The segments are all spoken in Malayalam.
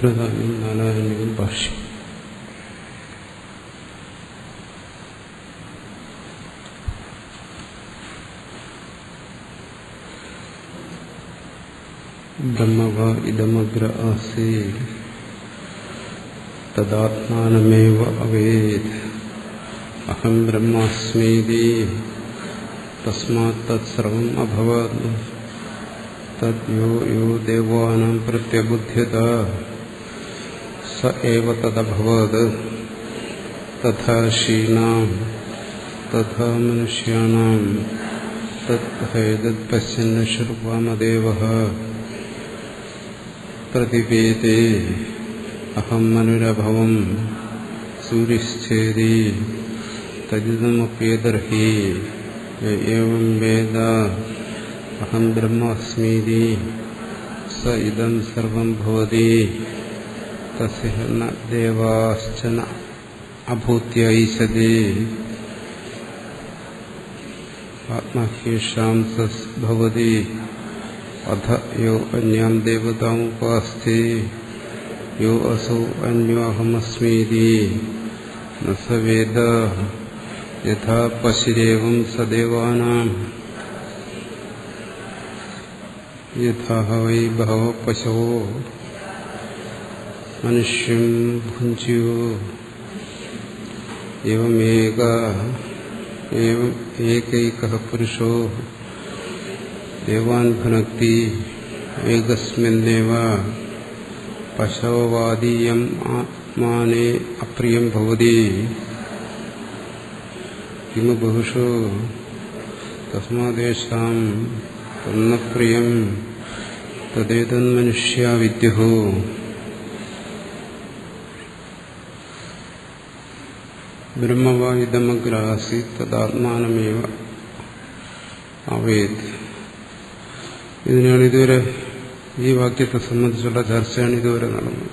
പ്രധാനം നാനാരണ്യകം ഭാഷ്യം. ബ്രഹ്മവ ഇദമഗ്ര ആസീത് തദാത്മാനമേവ അവേദ് അഹം ബ്രഹ്മാസ്മീതി തസ്മാത് തത്സർവം അഭവത് തദ്യോ യോ ദേവാനാം പ്രത്യബുദ്ധ്യത സ ഏവ തദഭവത് തഥാ ഋഷീണാം തഥാ മനുഷ്യാണാം തദ്ഭേദത് പശ്യൻ ശുർവാമദേവഃ പ്രതിവേദേ അഹം മനുരഭവം സൂര്യശ്ചേതി തജിതമപ്യേദർഹി ഏവം വേദ അഹം ബ്രഹ്മാസ്മീതി സ ഇദം സർവം ഭവതി തസ്യ ന ദേവാശ്ചന അഭൂത്യ ഈശതി ആത്മഹ്യേഷാം സസ് ഭവതി അധ യോ അന്യാം ദേവതാമുപാസ്തി യോ അസൗ അന്യോ അഹമസ്മീതി ന സ വേദ യഥാ പശുരേവം സദേവാനാം യഥാ വൈ ബഹവ പശവോ മനുഷ്യം ഭുഞ്ജ്യോ ഏകൈകഃ പുരുഷോ ദേവാൻ ഭുനക്തി ഏകസ്മിന്നേവ പശവവാദീയം ആത്മാനേ അപ്രിയം ഭവതി കിമു ബഹുഷോ തസ്മാദേഷാം തന്ന പ്രിയം തദേതന്മനുഷ്യാ വിദ്യുഃ ബ്രഹ്മവാ ഇദമഗ്ര ആസീത് തദാത്മാനമേവ അവേദ്. ഇതിനാണ് ഇതുവരെ ഈ വാക്യത്തെ സംബന്ധിച്ചുള്ള ചർച്ചയാണ് ഇതുവരെ നടന്നത്.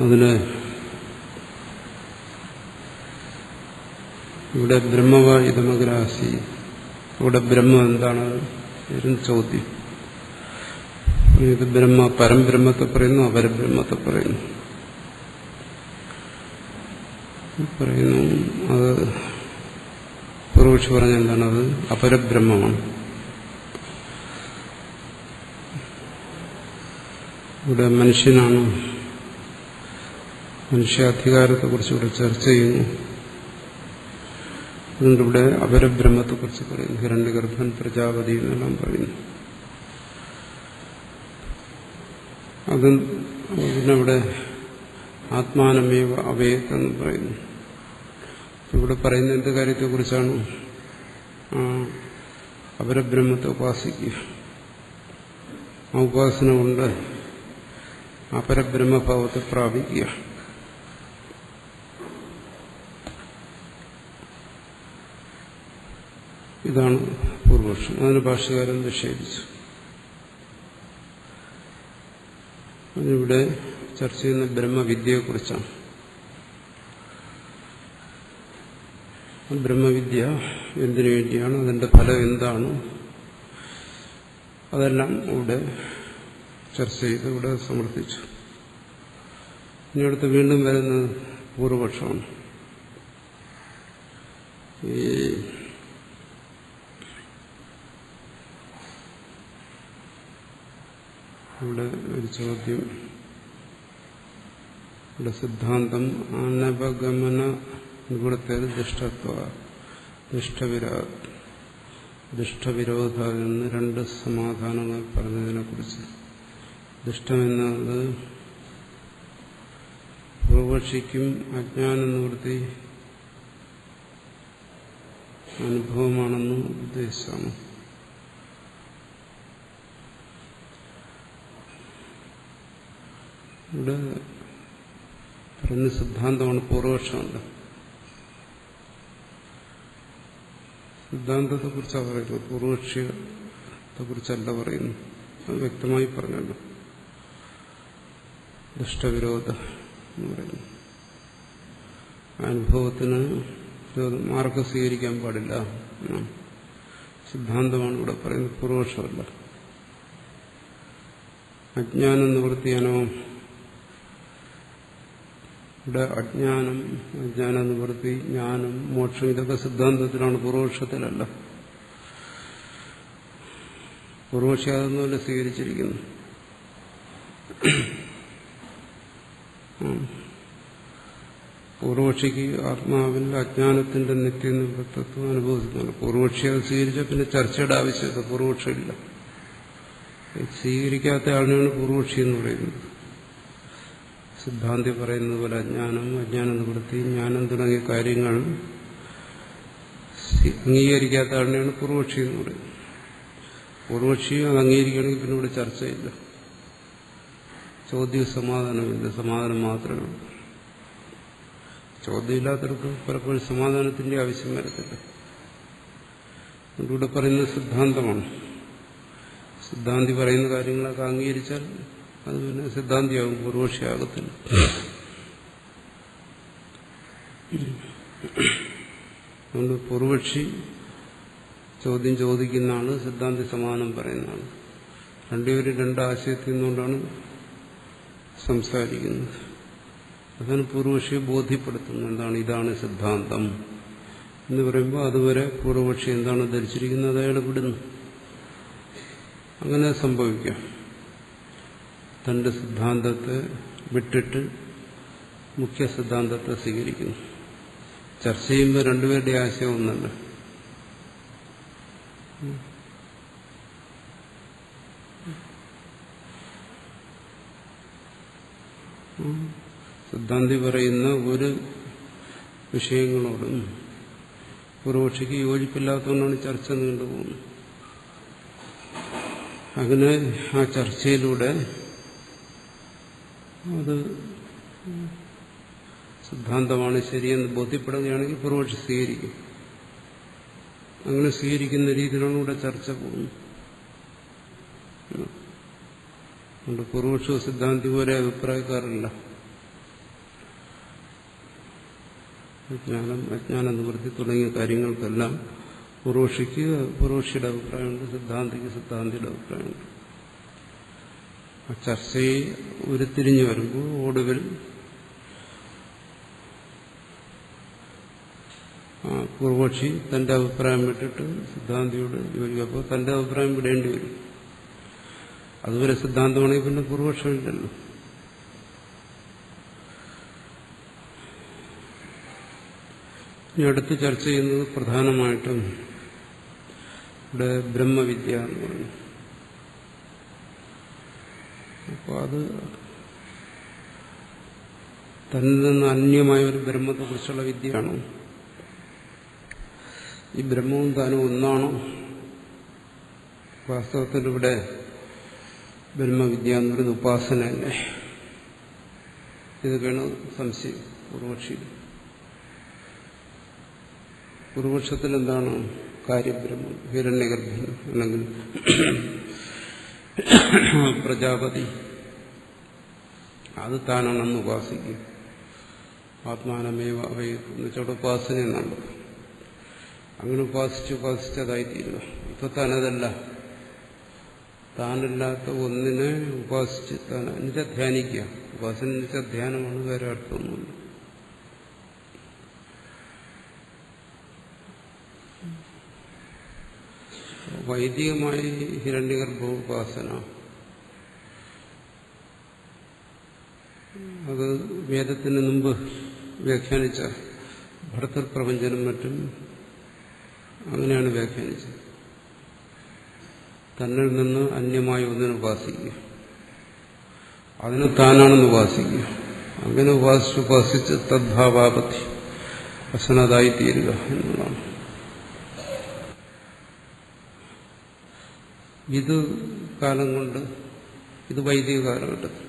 അതിന് ഇവിടെ ബ്രഹ്മവ ഇദമഗ്രാസി, ഇവിടെ ബ്രഹ്മം എന്താണ് ഇതൊരു ചോദ്യം. ഇത് ബ്രഹ്മ പരംബ്രഹ്മത്തെ പറയുന്നു, അപരബ്രഹ്മത്തെ പറയുന്നു. അത് പൂർവക്ഷി പറഞ്ഞ എന്താണ്? അത് അപരബ്രഹ്മമാണ്. ഇവിടെ മനുഷ്യനാണ്, മനുഷ്യാധികാരത്തെക്കുറിച്ച് ഇവിടെ ചർച്ച ചെയ്യുന്നു. അതുകൊണ്ട് ഇവിടെ അപരബ്രഹ്മത്തെക്കുറിച്ച് പറയുന്നു. ഹിരണ്യഗർഭൻ, പ്രജാപതി എന്നെല്ലാം പറയുന്നു. അതും പിന്നവിടെ ആത്മാനമേവ അവേത്തെന്ന് പറയുന്നു. ഇവിടെ പറയുന്ന എന്ത് കാര്യത്തെക്കുറിച്ചാണ്? അപരബ്രഹ്മത്തെ ഉപാസിക്കുക. ആ ഉപാസന കൊണ്ട് അപരബ്രഹ്മഭാവത്തെ പ്രാപിക്കുക. ഇതാണ് പൂർവപക്ഷം. അതിന് ഭാഷ്യകാരൻ നിഷേധിച്ചു. അതിവിടെ ചർച്ച ചെയ്യുന്ന ബ്രഹ്മവിദ്യയെക്കുറിച്ചാണ്. ബ്രഹ്മവിദ്യ എന്തിനു വേണ്ടിയാണ്, അതിന്റെ ഫലം എന്താണ്, അതെല്ലാം ഇവിടെ ചർച്ച ചെയ്ത് ഇവിടെ സമർത്ഥിച്ചു. ഇനി അടുത്ത് വീണ്ടും വരുന്നത് പൂർവപക്ഷമാണ്. ഇവിടെ ഒരു ചോദ്യം, ഇവിടെ സിദ്ധാന്തം അനപഗമന നിഗൂഢത്തേത് ദുഷ്ടവിരോധ എന്ന് രണ്ട് സമാധാനങ്ങൾ പറഞ്ഞതിനെ കുറിച്ച്. ദുഷ്ടമെന്നത് പൂർവപക്ഷിക്കും അജ്ഞാന നിവൃത്തി അനുഭവമാണെന്ന് ഉദ്ദേശിച്ചാണ്. ഇവിടെ പറഞ്ഞ സിദ്ധാന്തമാണ് പൂർവപക്ഷമുണ്ട്. സിദ്ധാന്തത്തെക്കുറിച്ചാണ് പറയുന്നത്, പൂർവപക്ഷത്തെക്കുറിച്ചല്ല പറയുന്നു. അത് വ്യക്തമായി പറഞ്ഞല്ലോ. ദുഷ്ടവിരോധ എന്ന് പറയുന്നു. അനുഭവത്തിന് മാർഗം സ്വീകരിക്കാൻ പാടില്ല. സിദ്ധാന്തമാണ് ഇവിടെ പറയുന്നത്, പൂർവപക്ഷമല്ല. അജ്ഞാനം നിവൃത്തിയാനോ, ഇവിടെ അജ്ഞാന നിവൃത്തി, ജ്ഞാനം, മോക്ഷം, ഇതൊക്കെ സിദ്ധാന്തത്തിലാണ്, പൂർവപക്ഷത്തിലല്ല. പൂർവപക്ഷി അതൊന്നുമല്ല സ്വീകരിച്ചിരിക്കുന്നു. പൂർവപക്ഷിക്ക് ആത്മാവിൽ അജ്ഞാനത്തിന്റെ നിത്യനിവൃത്തത്വം അനുഭവിക്കുന്നുണ്ട്. പൂർവപക്ഷി അത് സ്വീകരിച്ചാൽ പിന്നെ ചർച്ചയുടെ ആവശ്യമില്ല, പൂർവപക്ഷമില്ല. സ്വീകരിക്കാത്ത ആളിനാണ് പൂർവപക്ഷി എന്ന് പറയുന്നത്. സിദ്ധാന്തി പറയുന്നത് പോലെ അജ്ഞാന നിവൃത്തി, ജ്ഞാനം തുടങ്ങിയ കാര്യങ്ങൾ അംഗീകരിക്കാത്ത ആളിനെയാണ് പൂർവപക്ഷി എന്ന് പറയുന്നത്. പൂർവപക്ഷിയും അത് അംഗീകരിക്കണമെങ്കിൽ പിന്നെ ഇവിടെ ചർച്ചയില്ല, ചോദ്യ സമാധാനമില്ല, സമാധാനം മാത്രമേ ഉള്ളൂ. ചോദ്യമില്ലാത്തവർക്ക് പലപ്പോഴും സമാധാനത്തിന്റെ ആവശ്യം വരത്തില്ല. ഇവിടെ പറയുന്നത് സിദ്ധാന്തമാണ്. സിദ്ധാന്തി പറയുന്ന കാര്യങ്ങളൊക്കെ അംഗീകരിച്ചാൽ അത് പിന്നെ സിദ്ധാന്തിയാകും, പൂർവപക്ഷിയാകത്തില്ല. അതുകൊണ്ട് പൂർവപക്ഷി ചോദ്യം ചോദിക്കുന്നതാണ്, സിദ്ധാന്തി സമാധാനം പറയുന്നതാണ്. രണ്ടുപേരും രണ്ടാശയത്തിൽ നിന്നുകൊണ്ടാണ് സംസാരിക്കുന്നത്. അതാണ് പൂർവപക്ഷിയെ ബോധ്യപ്പെടുത്തുന്നത്. എന്താണ്, ഇതാണ് സിദ്ധാന്തം എന്ന് പറയുമ്പോൾ അതുവരെ പൂർവപക്ഷി എന്താണ് ധരിച്ചിരിക്കുന്നത് അയാൾ വിടുന്നു. അങ്ങനെ സംഭവിക്കാം. തന്റെ സിദ്ധാന്തത്തെ വിട്ടിട്ട് മുഖ്യ സിദ്ധാന്തത്തെ സ്വീകരിക്കുന്നു. ചർച്ച ചെയ്യുമ്പോൾ രണ്ടുപേരുടെ ആശയം ഒന്നല്ല. സിദ്ധാന്തി പറയുന്ന ഒരു വിഷയങ്ങളോടും പൂർവപക്ഷിക്ക് യോജിപ്പില്ലാത്തതുകൊണ്ടാണ് ചർച്ച നീണ്ടുപോകുന്നത്. അങ്ങനെ ആ ചർച്ചയിലൂടെ അത് സിദ്ധാന്തമാണ് ശരിയെന്ന് ബോധ്യപ്പെടുകയാണെങ്കിൽ പൂർവപക്ഷി സ്വീകരിക്കും. അങ്ങനെ സ്വീകരിക്കുന്ന രീതിയിലാണ് ഇവിടെ ചർച്ച പോകുന്നത്. അതുകൊണ്ട് പൂർവപക്ഷ സിദ്ധാന്തി പോലെ അഭിപ്രായക്കാരല്ല. അജ്ഞാന നിവൃത്തി തുടങ്ങിയ കാര്യങ്ങൾക്കെല്ലാം പൂർവപക്ഷിക്ക് പൂർവപക്ഷിയുടെ അഭിപ്രായമുണ്ട്, സിദ്ധാന്തിക്ക് സിദ്ധാന്തിയുടെ അഭിപ്രായമുണ്ട്. ആ ചർച്ചയെ ഉരുത്തിരിഞ്ഞു വരുമ്പോൾ ഒടുവിൽ പൂർവപക്ഷി തന്റെ അഭിപ്രായം വിട്ടിട്ട് സിദ്ധാന്തിയോട് യോജിക്കും. അപ്പോൾ തന്റെ അഭിപ്രായം വിടേണ്ടി വരും. അതുവരെ സിദ്ധാന്തമാണെങ്കിൽ പിന്നെ പൂർവപക്ഷമില്ലല്ലോ. ഇനി അടുത്ത് ചർച്ച ചെയ്യുന്നത് പ്രധാനമായിട്ടും ഇവിടെ ബ്രഹ്മവിദ്യ എന്ന് പറയും. അപ്പോൾ അത് തന്നിൽ നിന്ന് അന്യമായ ഒരു ബ്രഹ്മത്തെക്കുറിച്ചുള്ള വിദ്യയാണോ? ഈ ബ്രഹ്മവും താനും ഒന്നാണോ? വാസ്തവത്തിൽ ഇവിടെ ബ്രഹ്മവിദ്യ എന്ന് പറയുന്നത് ഉപാസനയല്ലേ? ഇതൊക്കെയാണ് സംശയം പൂർവക്ഷി. പൂർവക്ഷത്തിൽ എന്താണ് കാര്യബ്രഹ്മം? ഹിരണ്യഗർഭൻ അല്ലെങ്കിൽ പ്രജാപതി, അത് താനാണെന്ന് ഉപാസിക്കും. ആത്മാനമേവ എന്ന് വെച്ചാൽ ഉപാസന എന്നാണ്. അങ്ങനെ ഉപാസിച്ചതായിത്തീരുക. ഇപ്പൊ താനതല്ല, താനല്ലാത്ത ഒന്നിനെ ഉപാസിച്ച് താൻ എന്നുവെച്ചാൽ ധ്യാനിക്കുക. ഉപാസന എന്ന് വെച്ചാൽ ധ്യാനമാണ്, വേറെ അർത്ഥമൊന്നുമില്ല. വൈദികമായി ഹിരണ്യഗർഭ ഉപാസന അത് വേദത്തിന് മുമ്പ് വ്യാഖ്യാനിച്ച ഭർത്തൃപ്രപഞ്ചനും മറ്റും അങ്ങനെയാണ് വ്യാഖ്യാനിച്ചത്. തന്നിൽ നിന്ന് അന്യമായി ഒന്നിനെ ഉപാസിക്കുക, അതിന് താനാണെന്ന് ഉപാസിക്കുക. അങ്ങനെ ഉപാസിച്ച് തദ്ഭാവാപത്തി വസനതായിത്തീരുക എന്നുള്ളതാണ്. ഇത് കാലം കൊണ്ട്, ഇത് വൈദിക കാലഘട്ടത്തിൽ,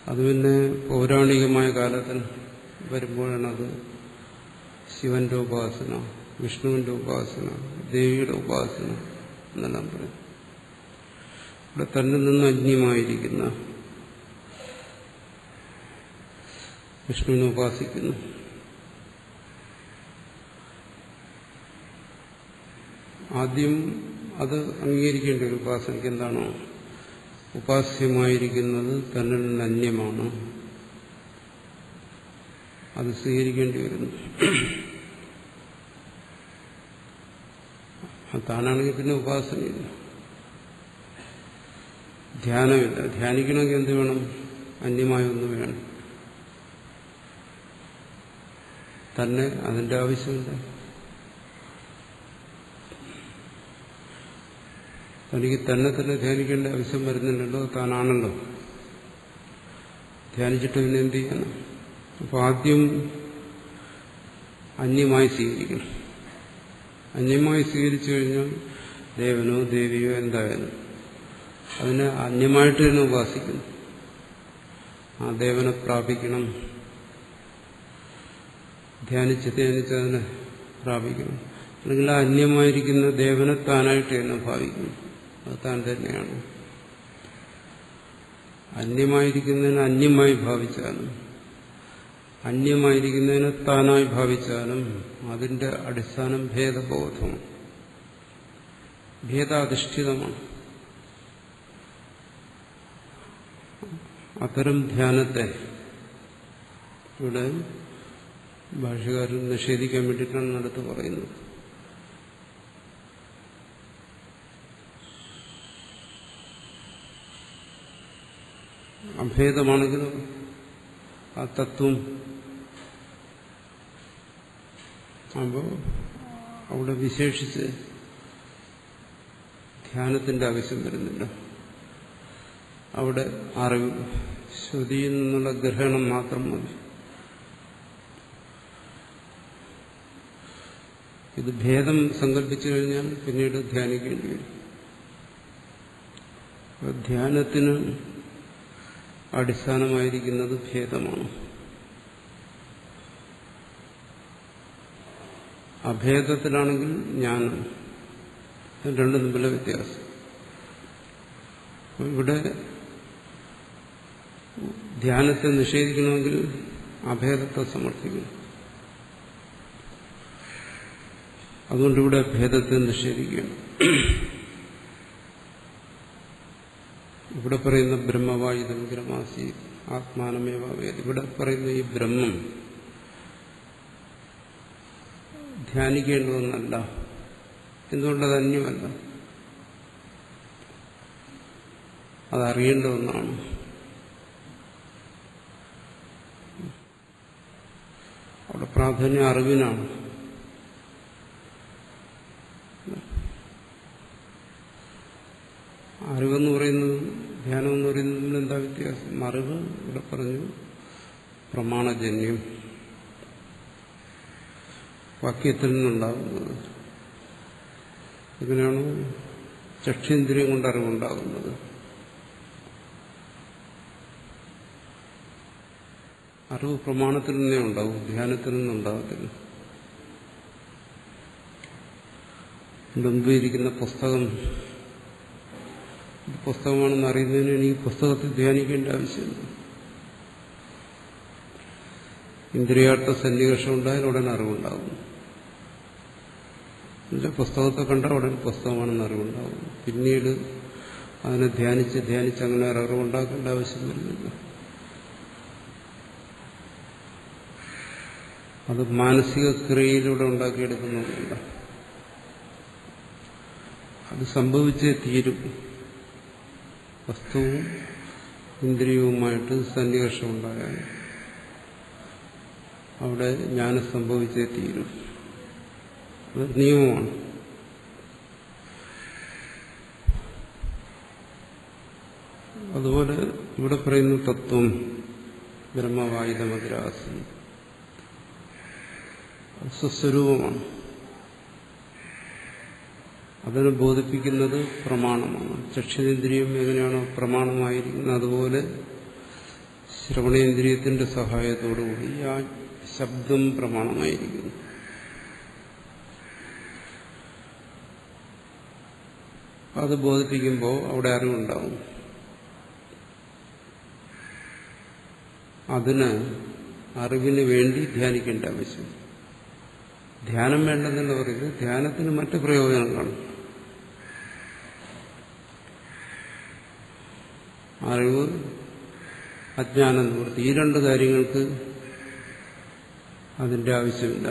അത് പിന്നെ പൗരാണികമായ കാലത്തിൽ വരുമ്പോഴാണത് ശിവന്റെ ഉപാസന, വിഷ്ണുവിന്റെ ഉപാസന, ദേവിയുടെ ഉപാസന എന്നെല്ലാം പറയും. ഇവിടെ തന്നിൽ നിന്ന് അന്യമായിരിക്കുന്ന വിഷ്ണുവിനെ ഉപാസിക്കുന്നു. ആദ്യം അത് അംഗീകരിക്കേണ്ട ഒരു ഉപാസനയ്ക്ക് എന്താണോ ഉപാസ്യമായിരിക്കുന്നത് തന്നിൽ നിന്ന് അന്യമാണ്, അത് സ്വീകരിക്കേണ്ടി വരുന്നു. താനാണെങ്കിൽ പിന്നെ ഉപാസനയില്ല, ധ്യാനമില്ല. ധ്യാനിക്കണമെങ്കിൽ എന്ത് വേണം? അന്യമായ ഒന്ന് വേണം. തന്നെ അതിന്റെ ആവശ്യമില്ല. തനിക്ക് തന്നെ ധ്യാനിക്കേണ്ട ആവശ്യം വരുന്നില്ലല്ലോ, താനാണല്ലോ. ധ്യാനിച്ചിട്ട് പിന്നെ എന്ത് ചെയ്യണം? അപ്പോൾ ആദ്യം അന്യമായി സ്വീകരിക്കണം. അന്യമായി സ്വീകരിച്ചു കഴിഞ്ഞാൽ ദേവനോ ദേവിയോ എന്തായാലും അതിനെ അന്യമായിട്ട് തന്നെ ഉപാസിക്കുന്നു. ആ ദേവനെ പ്രാപിക്കണം, ധ്യാനിച്ച് അതിനെ പ്രാപിക്കണം. അല്ലെങ്കിൽ ആ അന്യമായിരിക്കുന്ന ദേവനെ താനായിട്ട് തന്നെ ഭാവിക്കുന്നു. അത് താൻ തന്നെയാണ്. അന്യമായിരിക്കുന്നതിനെ അന്യമായി ഭാവിച്ചാലും അന്യമായിരിക്കുന്നതിനെ താനായി ഭാവിച്ചാലും അതിന്റെ അടിസ്ഥാനം ഭേദബോധമാണ്, ഭേദാധിഷ്ഠിതമാണ്. അത്തരം ധ്യാനത്തെ ഇവിടെ ഭാഷകാരൻ നിഷേധിക്കാൻ വേണ്ടിയിട്ടാണ് അടുത്ത് പറയുന്നത്. അഭേദമാണെങ്കിലും ആ തത്വം അപ്പോൾ അവിടെ വിശേഷിച്ച് ധ്യാനത്തിന്റെ ആവശ്യം വരുന്നില്ല. അവിടെ അറിവ്, ശ്രുതിയിൽ നിന്നുള്ള ഗ്രഹണം മാത്രം മതി. ഇത് ഭേദം സങ്കല്പിച്ചു കഴിഞ്ഞാൽ പിന്നീട് ധ്യാനിക്കേണ്ടി വരും. ധ്യാനത്തിന് അടിസ്ഥാനമായിരിക്കുന്നത് ഭേദമാണ്. അഭേദത്തിലാണെങ്കിൽ ജ്ഞാനം, രണ്ടും തമ്മിലുള്ള വ്യത്യാസം. ഇവിടെ ധ്യാനത്തെ നിഷേധിക്കണമെങ്കിൽ അഭേദത്തെ സമർത്ഥിക്കണം. അതുകൊണ്ടിവിടെ ഭേദത്തെ നിഷേധിക്കുകയാണ്. ഇവിടെ പറയുന്ന ബ്രഹ്മവായുധം ഗ്രമാസി ആത്മാനമേവാവേദ, ഇവിടെ പറയുന്ന ഈ ബ്രഹ്മം ധ്യാനിക്കേണ്ടതെന്നല്ല. എന്തുകൊണ്ടത് അന്യമല്ല, അതറിയേണ്ട ഒന്നാണ്. അവിടെ പ്രാധാന്യം അറിവിനാണ്. അറിവെന്ന് പറയുന്നത് ധ്യാനം എന്ന് പറയുന്നതിൽ എന്താ വ്യത്യാസം? അറിവ് ഇവിടെ പറഞ്ഞു പ്രമാണജന്യം, വാക്യത്തിൽ നിന്നുണ്ടാകുന്നത്. ഇങ്ങനെയാണ് ചക്ഷേന്ദ്രിയം കൊണ്ട് അറിവുണ്ടാകുന്നത്. അറിവ് പ്രമാണത്തിൽ നിന്നേ ഉണ്ടാവും, ധ്യാനത്തിൽ നിന്നുണ്ടാകത്തില്ല. മുമ്പിരിക്കുന്ന പുസ്തകമാണെന്ന് അറിയുന്നതിന് എനിക്ക് പുസ്തകത്തിൽ ധ്യാനിക്കേണ്ട ആവശ്യമില്ല. ഇന്ദ്രിയാർത്ഥ സന്നിവേഷം ഉണ്ടായാൽ ഉടൻ അറിവുണ്ടാകും. പുസ്തകത്തെ കണ്ട ഉടൻ പുസ്തകമാണെന്ന് അറിവുണ്ടാകും. പിന്നീട് അതിനെ ധ്യാനിച്ച് അങ്ങനെ അറിവുണ്ടാക്കേണ്ട ആവശ്യം വരുന്നില്ല. അത് മാനസിക ക്രിയയിലൂടെ ഉണ്ടാക്കിയെടുക്കുന്നില്ല. അത് സംഭവിച്ചേ തീരും. വസ്തുവും ഇന്ദ്രിയവുമായിട്ട് സന്നിവേഷം ഉണ്ടായാൽ അവിടെ ജ്ഞാനം സംഭവിച്ചേ തീരും. അത് നിയമമാണ്. അതുപോലെ ഇവിടെ പറയുന്ന തത്വം ബ്രഹ്മവായുധമതിരാസി സ്വസ്വരൂപമാണ്. അതിനെ ബോധിപ്പിക്കുന്നത് പ്രമാണമാണ്. ചക്ഷുരേന്ദ്രിയം എങ്ങനെയാണോ പ്രമാണമായിരിക്കുന്നത് അതുപോലെ ശ്രവണേന്ദ്രിയത്തിന്റെ സഹായത്തോടുകൂടി ആ ശബ്ദം പ്രമാണമായിരിക്കുന്നു. അത് ബോധിപ്പിക്കുമ്പോൾ അവിടെ അറിവുണ്ടാവും. അതിന് അറിവിന് വേണ്ടി ധ്യാനിക്കേണ്ട ആവശ്യം. ധ്യാനം വേണ്ടെന്നല്ല പറയുന്നത്, ധ്യാനത്തിന് മറ്റ് പ്രയോജനം കാണും. അറിവ്, അജ്ഞാനം നിവൃത്തി, ഈ രണ്ട് കാര്യങ്ങൾക്ക് അതിന്റെ ആവശ്യമില്ല.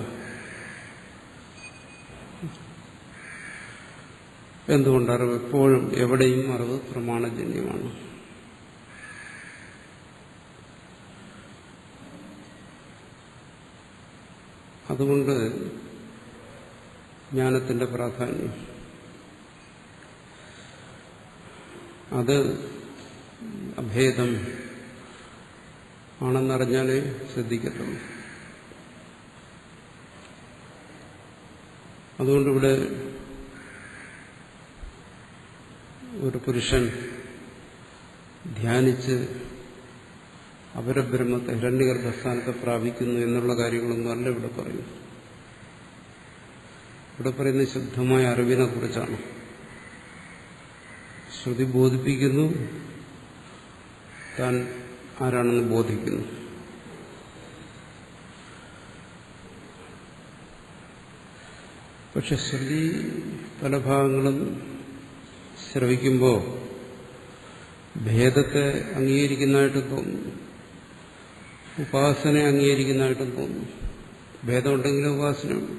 എന്തുകൊണ്ട്? അറിവ് എപ്പോഴും എവിടെയും അറിവ് പ്രമാണജന്യമാണ്. അതുകൊണ്ട് ജ്ഞാനത്തിന്റെ പ്രാധാന്യം അത് അഭേദം ആണെന്നറിഞ്ഞാലേ ശ്രദ്ധിക്കത്തുള്ളൂ. അതുകൊണ്ടിവിടെ ഒരു പുരുഷൻ ധ്യാനിച്ച് അപരബ്രഹ്മത്തെ ഹിരണ്യഗർഭസ്ഥാനത്തെ പ്രാപിക്കുന്നു എന്നുള്ള കാര്യങ്ങളൊന്നും അല്ല ഇവിടെ പറയുന്നു. ഇവിടെ പറയുന്ന ശുദ്ധമായ അറിവിനെ കുറിച്ചാണ്. ശ്രുതി ബോധിപ്പിക്കുന്നു, താൻ ആരാണെന്ന് ബോധിക്കുന്നു. പക്ഷെ ശ്രുതി പല ഭാഗങ്ങളും ശ്രവിക്കുമ്പോൾ ഭേദത്തെ അംഗീകരിക്കുന്നതായിട്ട് തോന്നുന്നു, ഉപാസനയെ അംഗീകരിക്കുന്നതായിട്ടും തോന്നുന്നു. ഭേദമുണ്ടെങ്കിലും ഉപാസനയുണ്ട്.